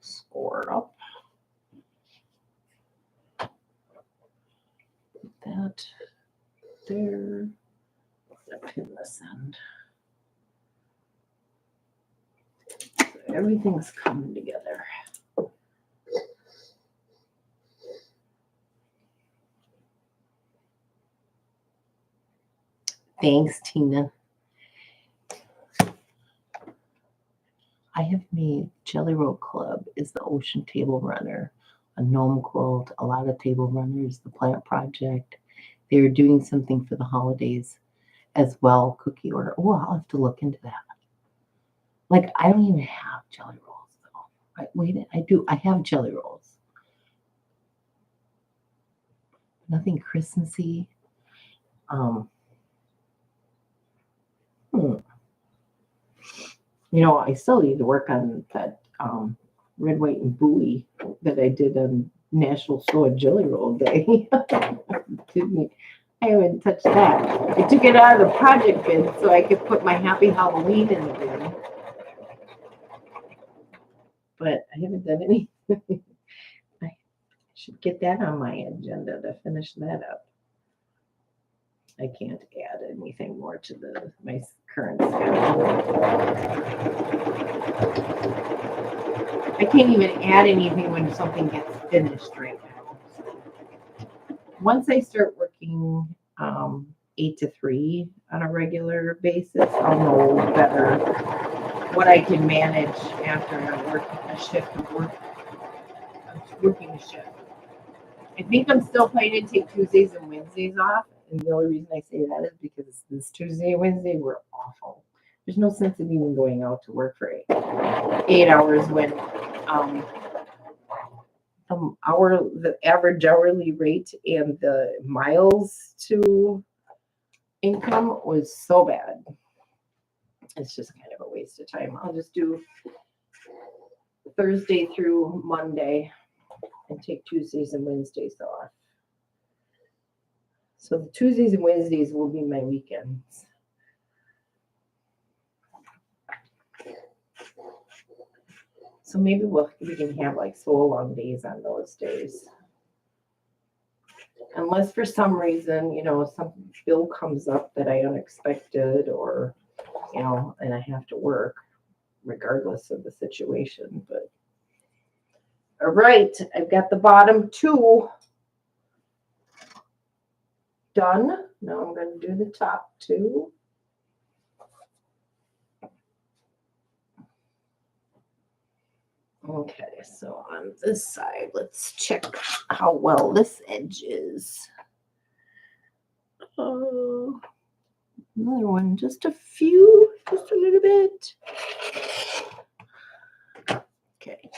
Score up. Put that there. Pin this end. So everything's coming together. Thanks, Tina. I have made Jelly Roll Club is the Ocean Table Runner, a gnome quilt, a lot of table runners, the plant project. They're doing something for the holidays as well, cookie order. Oh, I'll have to look into that. Like, I don't even have jelly rolls though. I do. I have jelly rolls. Nothing Christmassy. You know, I still need to work on that red, white, and buoy that I did on National Soy Jelly Roll Day. I haven't touched that. I took it out of the project bin so I could put my Happy Halloween in the bin. But I haven't done anything. I should get that on my agenda to finish that up. I can't add anything more to my current schedule. I can't even add anything when something gets finished right now. Once I start working 8 to 3 on a regular basis, I'll know better what I can manage after I'm working a shift of work. I'm working a shift. I think I'm still planning to take Tuesdays and Wednesdays off. And the only reason I say that is because this Tuesday and Wednesday were awful. There's no sense in even going out to work for 8 hours when the average hourly rate and the miles to income was so bad. It's just kind of a waste of time. I'll just do Thursday through Monday and take Tuesdays and Wednesdays off. So the Tuesdays and Wednesdays will be my weekends. So maybe we can have like solo long days on those days. Unless for some reason, you know, some bill comes up that I unexpected or, you know, and I have to work regardless of the situation. But all right, I've got the bottom 2 done. Now I'm going to do the top 2. Okay, so on this side, let's check how well this edge is. Another one, just a little bit. Okay.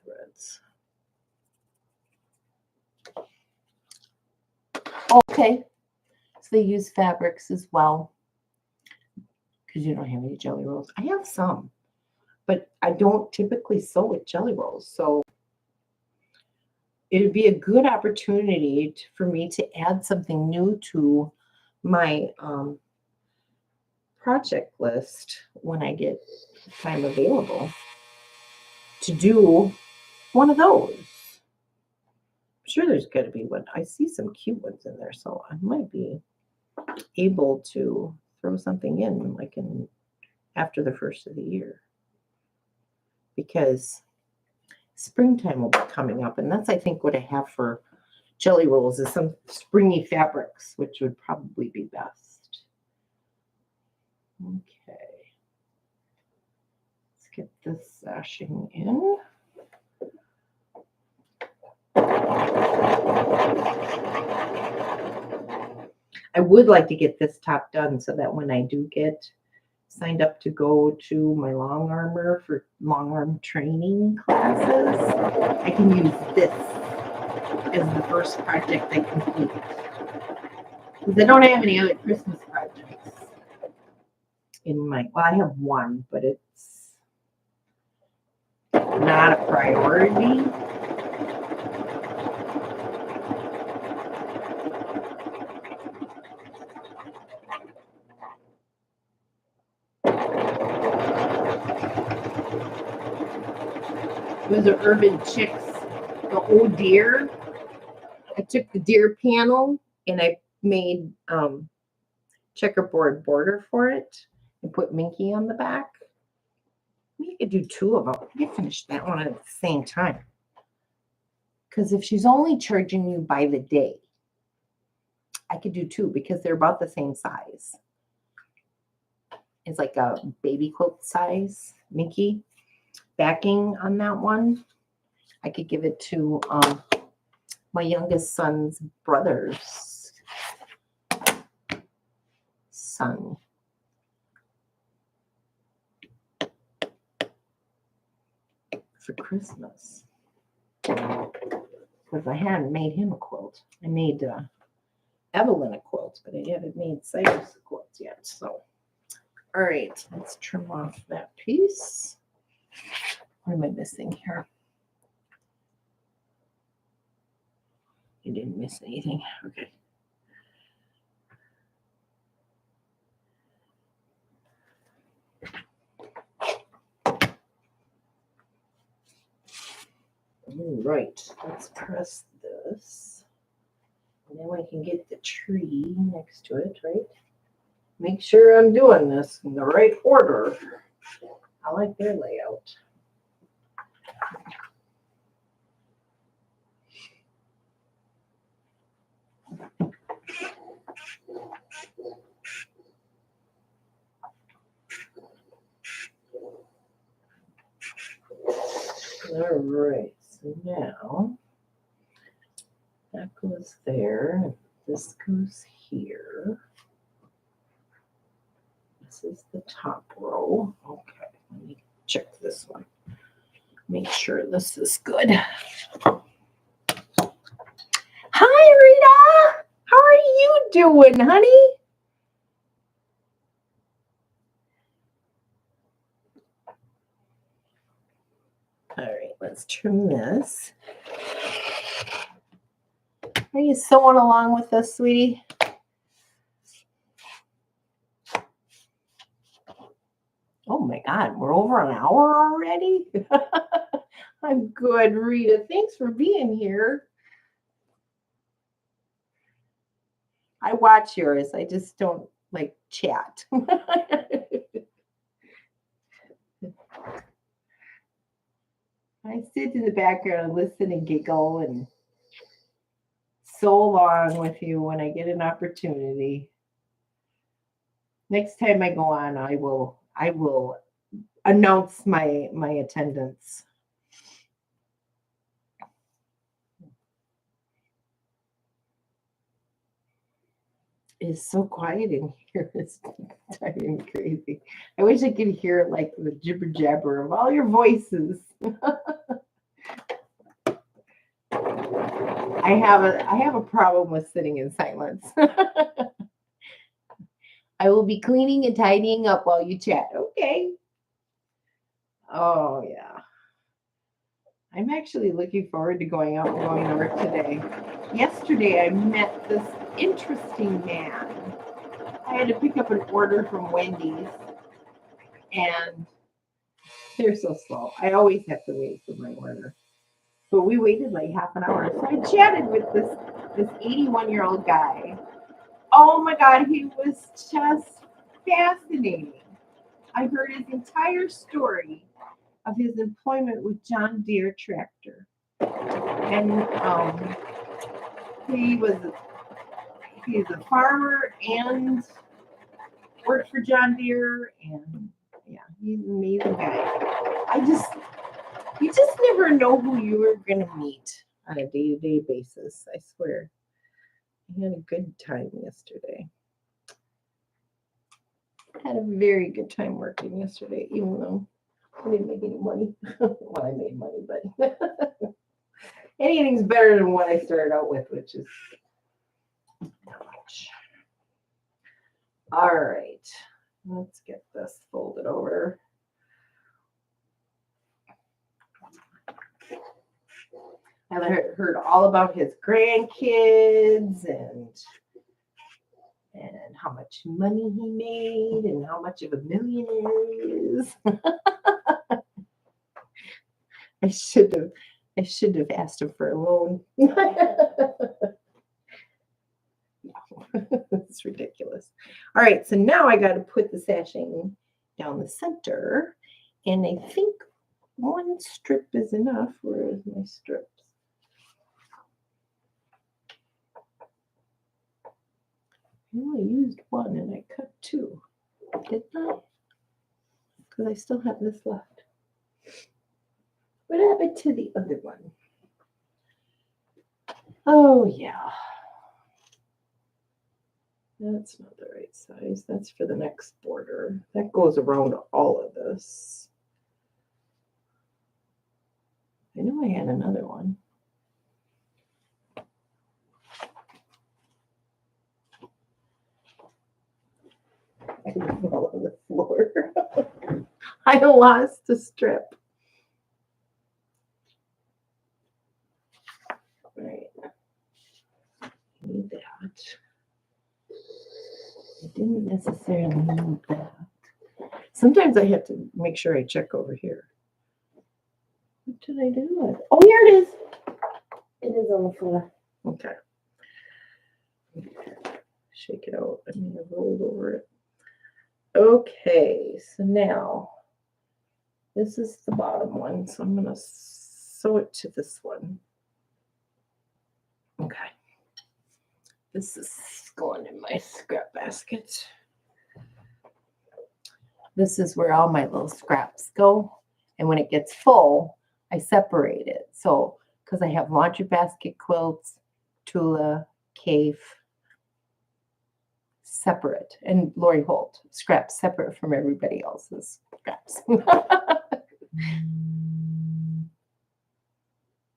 Threads. Okay. So they use fabrics as well because you don't have any jelly rolls. I have some, but I don't typically sew with jelly rolls. So it would be a good opportunity for me to add something new to my project list when I get time available to do one of those. I'm sure there's got to be one. I see some cute ones in there, so I might be able to throw something in like after the first of the year, because springtime will be coming up, and that's I think what I have for jelly rolls is some springy fabrics, which would probably be best. Okay. Let's get this sashing in. I would like to get this top done so that when I do get signed up to go to my long armor for long arm training classes, I can use this as the first project I complete. Because I don't have any other Christmas projects in my, well, I have one, but it's not a priority. It was an Urban Chicks, the old deer. I took the deer panel and I made checkerboard border for it and put Minky on the back. You could do two of them. You finish that one at the same time. Because if she's only charging you by the day, I could do two because they're about the same size. It's like a baby quilt size, Minky. Backing on that one. I could give it to my youngest son's brother's son. For Christmas. Because I hadn't made him a quilt. I made Evelyn a quilt, but I haven't made Cyrus a quilt yet. So, all right, let's trim off that piece. What am I missing here? You didn't miss anything. Okay. All right, let's press this. And then we can get the tree next to it, right? Make sure I'm doing this in the right order. I like their layout. All right, so now that goes there. This goes here. This is the top row. Okay, let me check this one. Make sure this is good. Hi, Rita. How are you doing, honey? All right, let's trim this. Are you sewing along with us, sweetie? Oh my God, we're over an hour already? I'm good, Rita. Thanks for being here. I watch yours. I just don't like chat. I sit in the background and listen and giggle and sew along with you when I get an opportunity. Next time I go on, I will announce my attendance. It's so quiet in here. It's driving me crazy. I wish I could hear like the jibber jabber of all your voices. I have a problem with sitting in silence. I will be cleaning and tidying up while you chat. Okay. Oh yeah. I'm actually looking forward to going out and going to work today. Yesterday I met this interesting man. I had to pick up an order from Wendy's and they're so slow. I always have to wait for my order. But we waited like half an hour. So I chatted with this 81-year-old guy. Oh my God, he was just fascinating. I heard his entire story of his employment with John Deere Tractor. And He's a farmer and worked for John Deere, and yeah, he's an amazing guy. You just never know who you are gonna meet on a day-to-day basis. I swear. I had a good time yesterday. I had a very good time working yesterday, even though I didn't make any money. Well, I made money, but anything's better than what I started out with, which is not much. All right, let's get this folded over. I heard all about his grandkids and how much money he made and how much of a millionaire he is. I should have asked him for a loan. It's ridiculous. All right, so now I got to put the sashing down the center, and I think one strip is enough. Where is my strips? I only used one and I cut two, didn't I? Because I still have this left. What happened to the other one? Oh, yeah. That's not the right size. That's for the next border. That goes around all of this. I know I had another one. I fell on the floor. I lost a strip. All right. I need that. I didn't necessarily need that. Sometimes I have to make sure I check over here. What did I do with it? Oh, here it is. It is on the floor. Okay. Shake it out. I mean, I rolled over it. Okay, so now this is the bottom one, so I'm going to sew it to this one. Okay. This is going in my scrap basket. This is where all my little scraps go. And when it gets full, I separate it. So, because I have laundry basket quilts, Tula, Cave, separate. And Lori Holt, scraps separate from everybody else's scraps.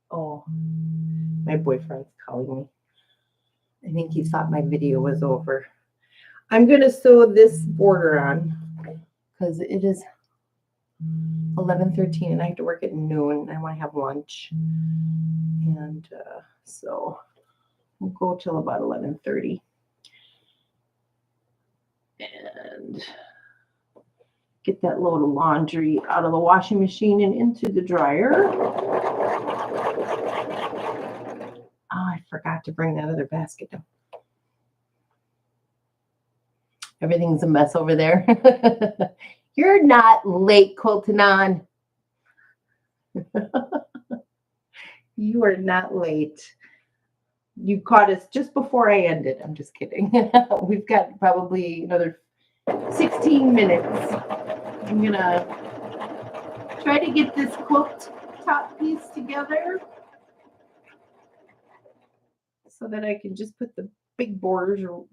Oh, my boyfriend's calling me. I think he thought my video was over. I'm going to sew this border on because it is 11:13 and I have to work at noon. I want to have lunch. And so we'll go till about 11:30. And get that load of laundry out of the washing machine and into the dryer. Oh, I forgot to bring that other basket down. Everything's a mess over there. You're not late, Coltonon. You are not late. You caught us just before I ended. I'm just kidding. We've got probably another 16 minutes. I'm going to try to get this quilt top piece together so that I can just put the big borders or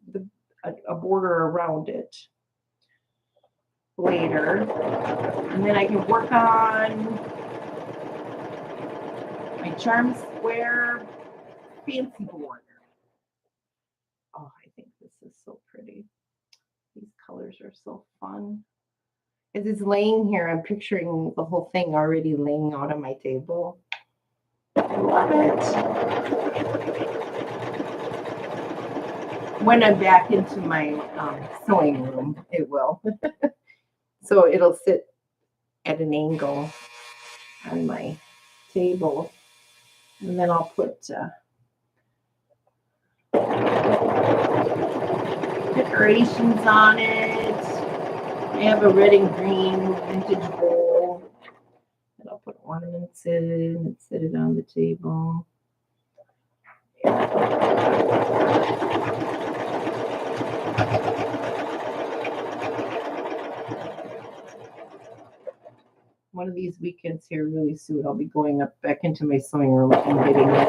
a border around it later. And then I can work on my charm square fancy border. Oh, I think this is so pretty. These colors are so fun. As it's laying here, I'm picturing the whole thing already laying out on my table. I love it. When I'm back into my sewing room, it will. So it'll sit at an angle on my table. And then I'll put decorations on it. I have a red and green vintage bowl that I'll put ornaments in and set it on the table. One of these weekends here really soon, I'll be going up back into my sewing room and getting it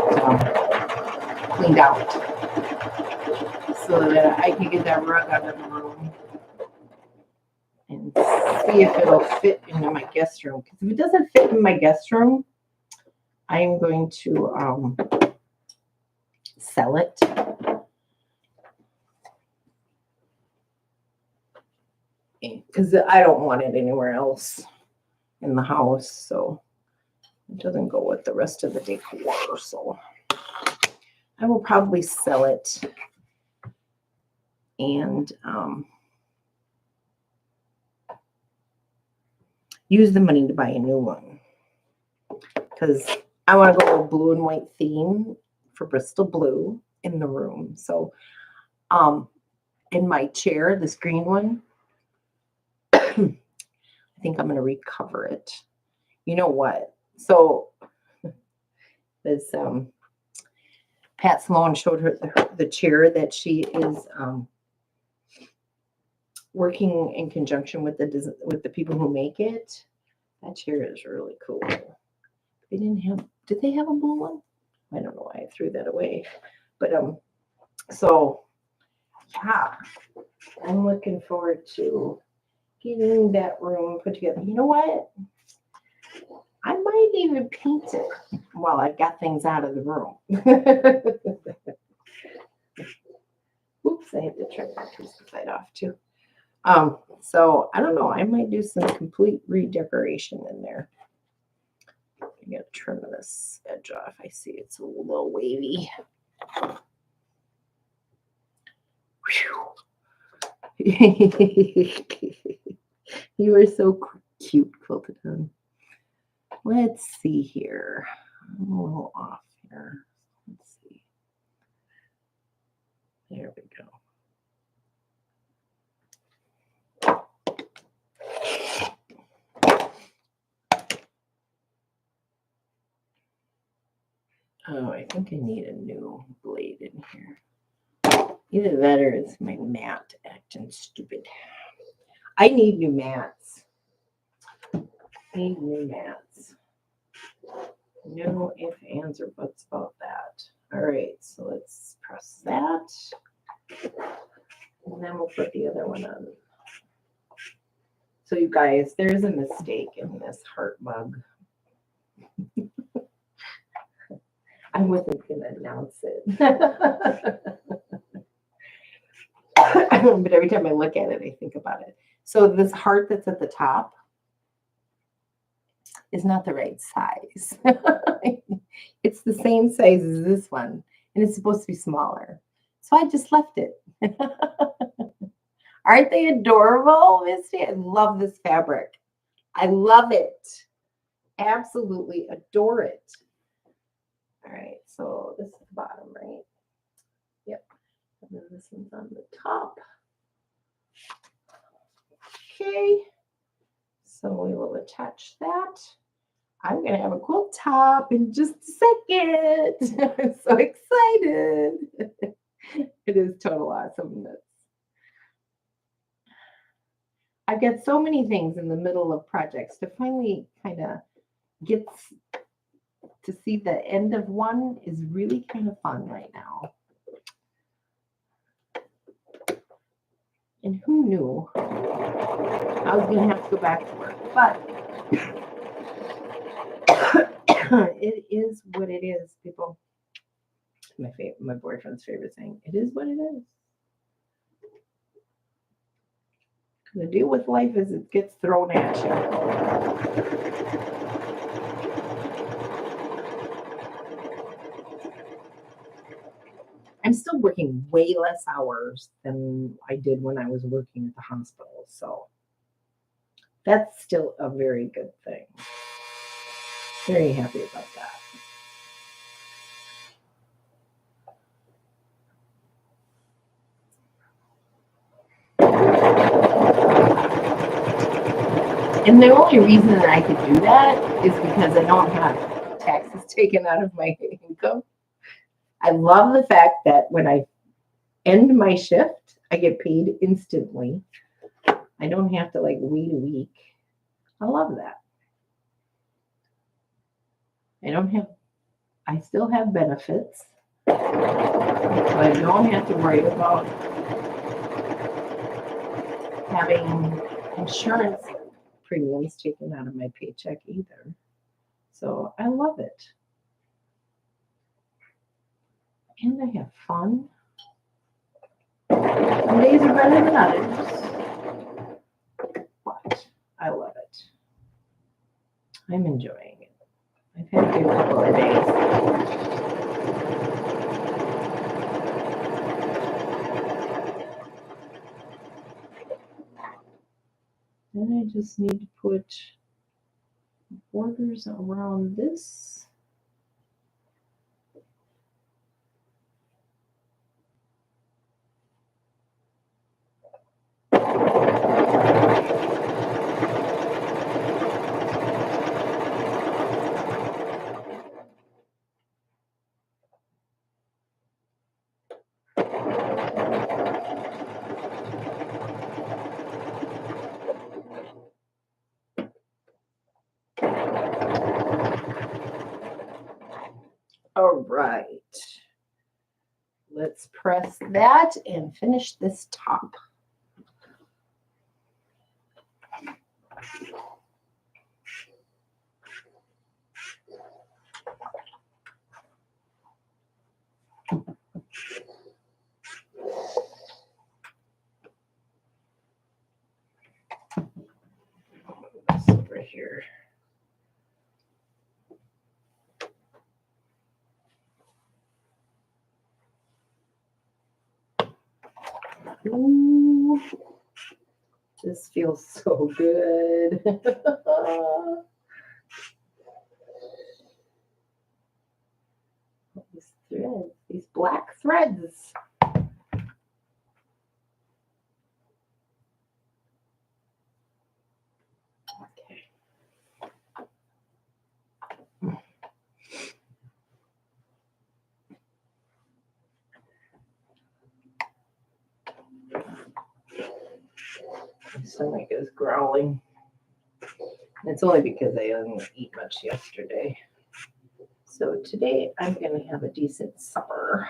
cleaned out so that I can get that rug out of the room and see if it'll fit into my guest room. Because if it doesn't fit in my guest room, I am going to sell it. Because I don't want it anywhere else in the house, so it doesn't go with the rest of the decor. So I will probably sell it and use the money to buy a new one, because I want to go with blue and white theme for Bristol Blue in the room. So in my chair, this green one, I think I'm going to recover it. You know what? So this Pat Sloan showed her the chair that she is working in conjunction with the people who make it. That chair is really cool. They didn't have. Did they have a blue one? I don't know why I threw that away. But so yeah, I'm looking forward to getting that room put together. You know what? I might even paint it while I've got things out of the room. Oops, I have to trim that piece of side off too. So I don't know. I might do some complete redecoration in there. I gotta trim this edge off. I see it's a little wavy. You are so cute, Quilted On. Let's see here. I'm a little off here. Let's see. There we go. Oh, I think I need a new blade in here. Either that or it's my mat acting stupid. I need new mats. I need new mats. No ifs, ands, or buts about that. All right, so let's press that. And then we'll put the other one on. So you guys, there's a mistake in this heart mug. I wasn't going to announce it. But every time I look at it, I think about it. So this heart that's at the top is not the right size. It's the same size as this one, and it's supposed to be smaller. So I just left it. Aren't they adorable, Misty? I love this fabric. I love it. Absolutely adore it. All right, so this is the bottom, right? Yep. And then this one's on the top. Okay. So we will attach that. I'm going to have a quilt top in just a second. I'm so excited. It is total awesomeness. I've got so many things in the middle of projects to finally kind of get to see the end of one is really kind of fun right now. And who knew I was going to have to go back to work, but it is what it is, people. My boyfriend's favorite saying, it is what it is. The deal with life is it gets thrown at you. I'm still working way less hours than I did when I was working at the hospital. So that's still a very good thing. Very happy about that. And the only reason that I could do that is because I don't have taxes taken out of my income. I love the fact that when I end my shift, I get paid instantly. I don't have to like wait a week. I love that. I still have benefits. So I don't have to worry about having insurance premiums taken out of my paycheck either. So I love it. And I have fun. Some days are better than others. But I love it. I'm enjoying it. I've had a good couple of days. Then I just need to put borders around this. All right. Let's press that and finish this top. This over here. Ooh, this feels so good. These threads, these black threads. Okay. My stomach is growling. It's only because I didn't eat much yesterday. So today I'm going to have a decent supper.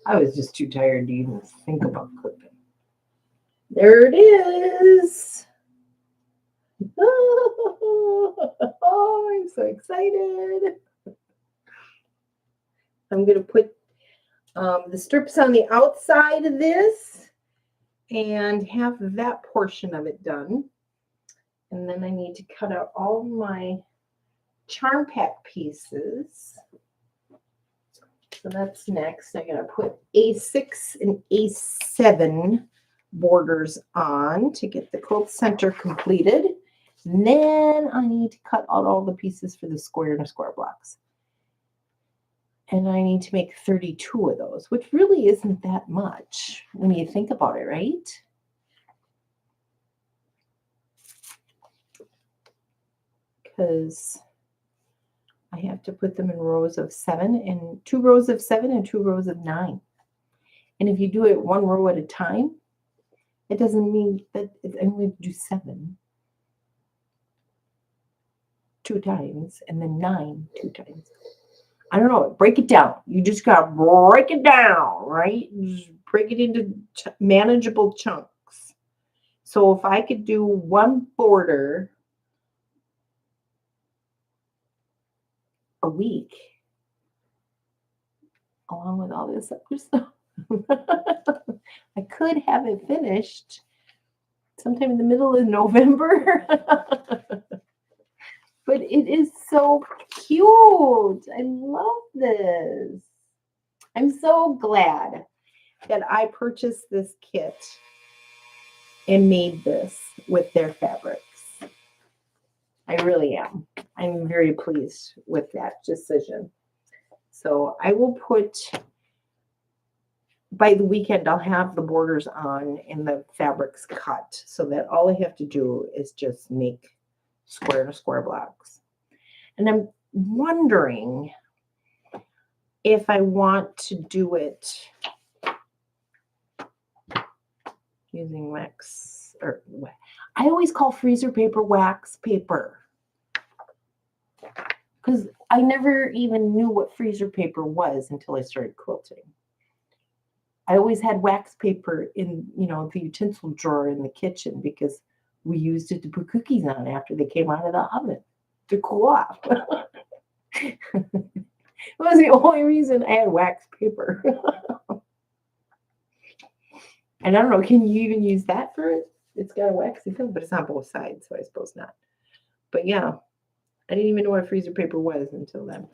I was just too tired to even think about cooking. There it is. Oh, I'm so excited. I'm going to put the strips on the outside of this and have that portion of it done. And then I need to cut out all my charm pack pieces. So that's next. I'm going to put A6 and A7 borders on to get the quilt center completed. And then I need to cut out all the pieces for the square and square blocks. And I need to make 32 of those, which really isn't that much when you think about it, right? Because I have to put them in rows of 7 and 2 rows of 7 and 2 rows of 9. And if you do it one row at a time, it doesn't mean that I'm going to do 7 2 times and then 9 2 times. I don't know. Break it down. You just got to break it down, right? Just break it into manageable chunks. So if I could do one border a week, along with all this other stuff, I could have it finished sometime in the middle of November. But it is so cute. I love this. I'm so glad that I purchased this kit and made this with their fabrics. I really am. I'm very pleased with that decision. So I will put, by the weekend, I'll have the borders on and the fabrics cut so that all I have to do is just make square to square blocks. And I'm wondering if I want to do it using wax, or I always call freezer paper wax paper, because I never even knew what freezer paper was until I started quilting. I always had wax paper in, the utensil drawer in the kitchen because we used it to put cookies on after they came out of the oven to cool off. It was the only reason I had wax paper. And I don't know, can you even use that for it? It's got a waxy film, but it's on both sides, so I suppose not. But yeah, I didn't even know what freezer paper was until then.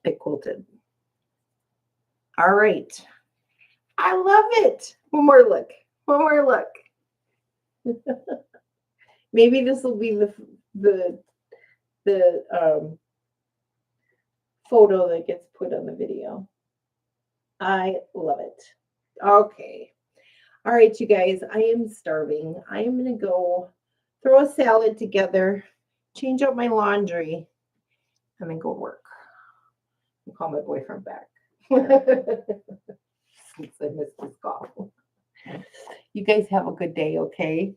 I quilted. All right. I love it. One more look. One more look. Maybe this will be the photo that gets put on the video. I love it. Okay. All right, you guys, I am starving. I am going to go throw a salad together, change out my laundry, and then go work. And call my boyfriend back. Since I missed his call. You guys have a good day, okay?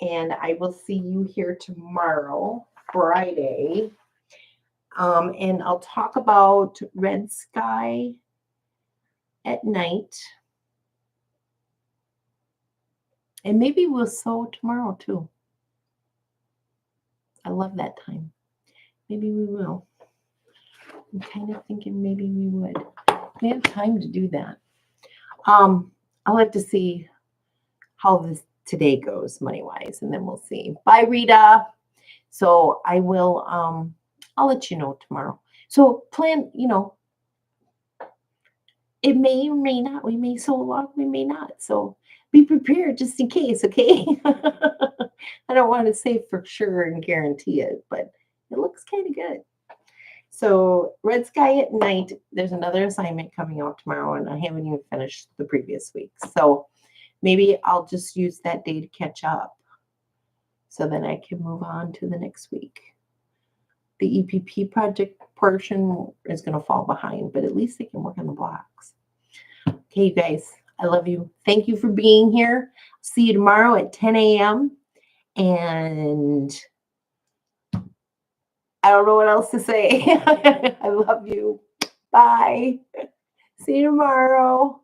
And I will see you here tomorrow, Friday. And I'll talk about red sky at night. And maybe we'll sew tomorrow too. I love that time. Maybe we will. I'm kind of thinking maybe we would. We have time to do that. I'll have to see how this today goes money-wise, and then we'll see. Bye, Rita. So I will, I'll let you know tomorrow. So plan, it may or may not. We may sew a lot, we may not. So be prepared just in case, okay? I don't want to say for sure and guarantee it, but it looks kind of good. So red sky at night, there's another assignment coming out tomorrow, and I haven't even finished the previous week. So maybe I'll just use that day to catch up so then I can move on to the next week. The EPP project portion is going to fall behind, but at least they can work on the blocks. Okay, you guys, I love you. Thank you for being here. See you tomorrow at 10 a.m. And I don't know what else to say. I love you. Bye. See you tomorrow.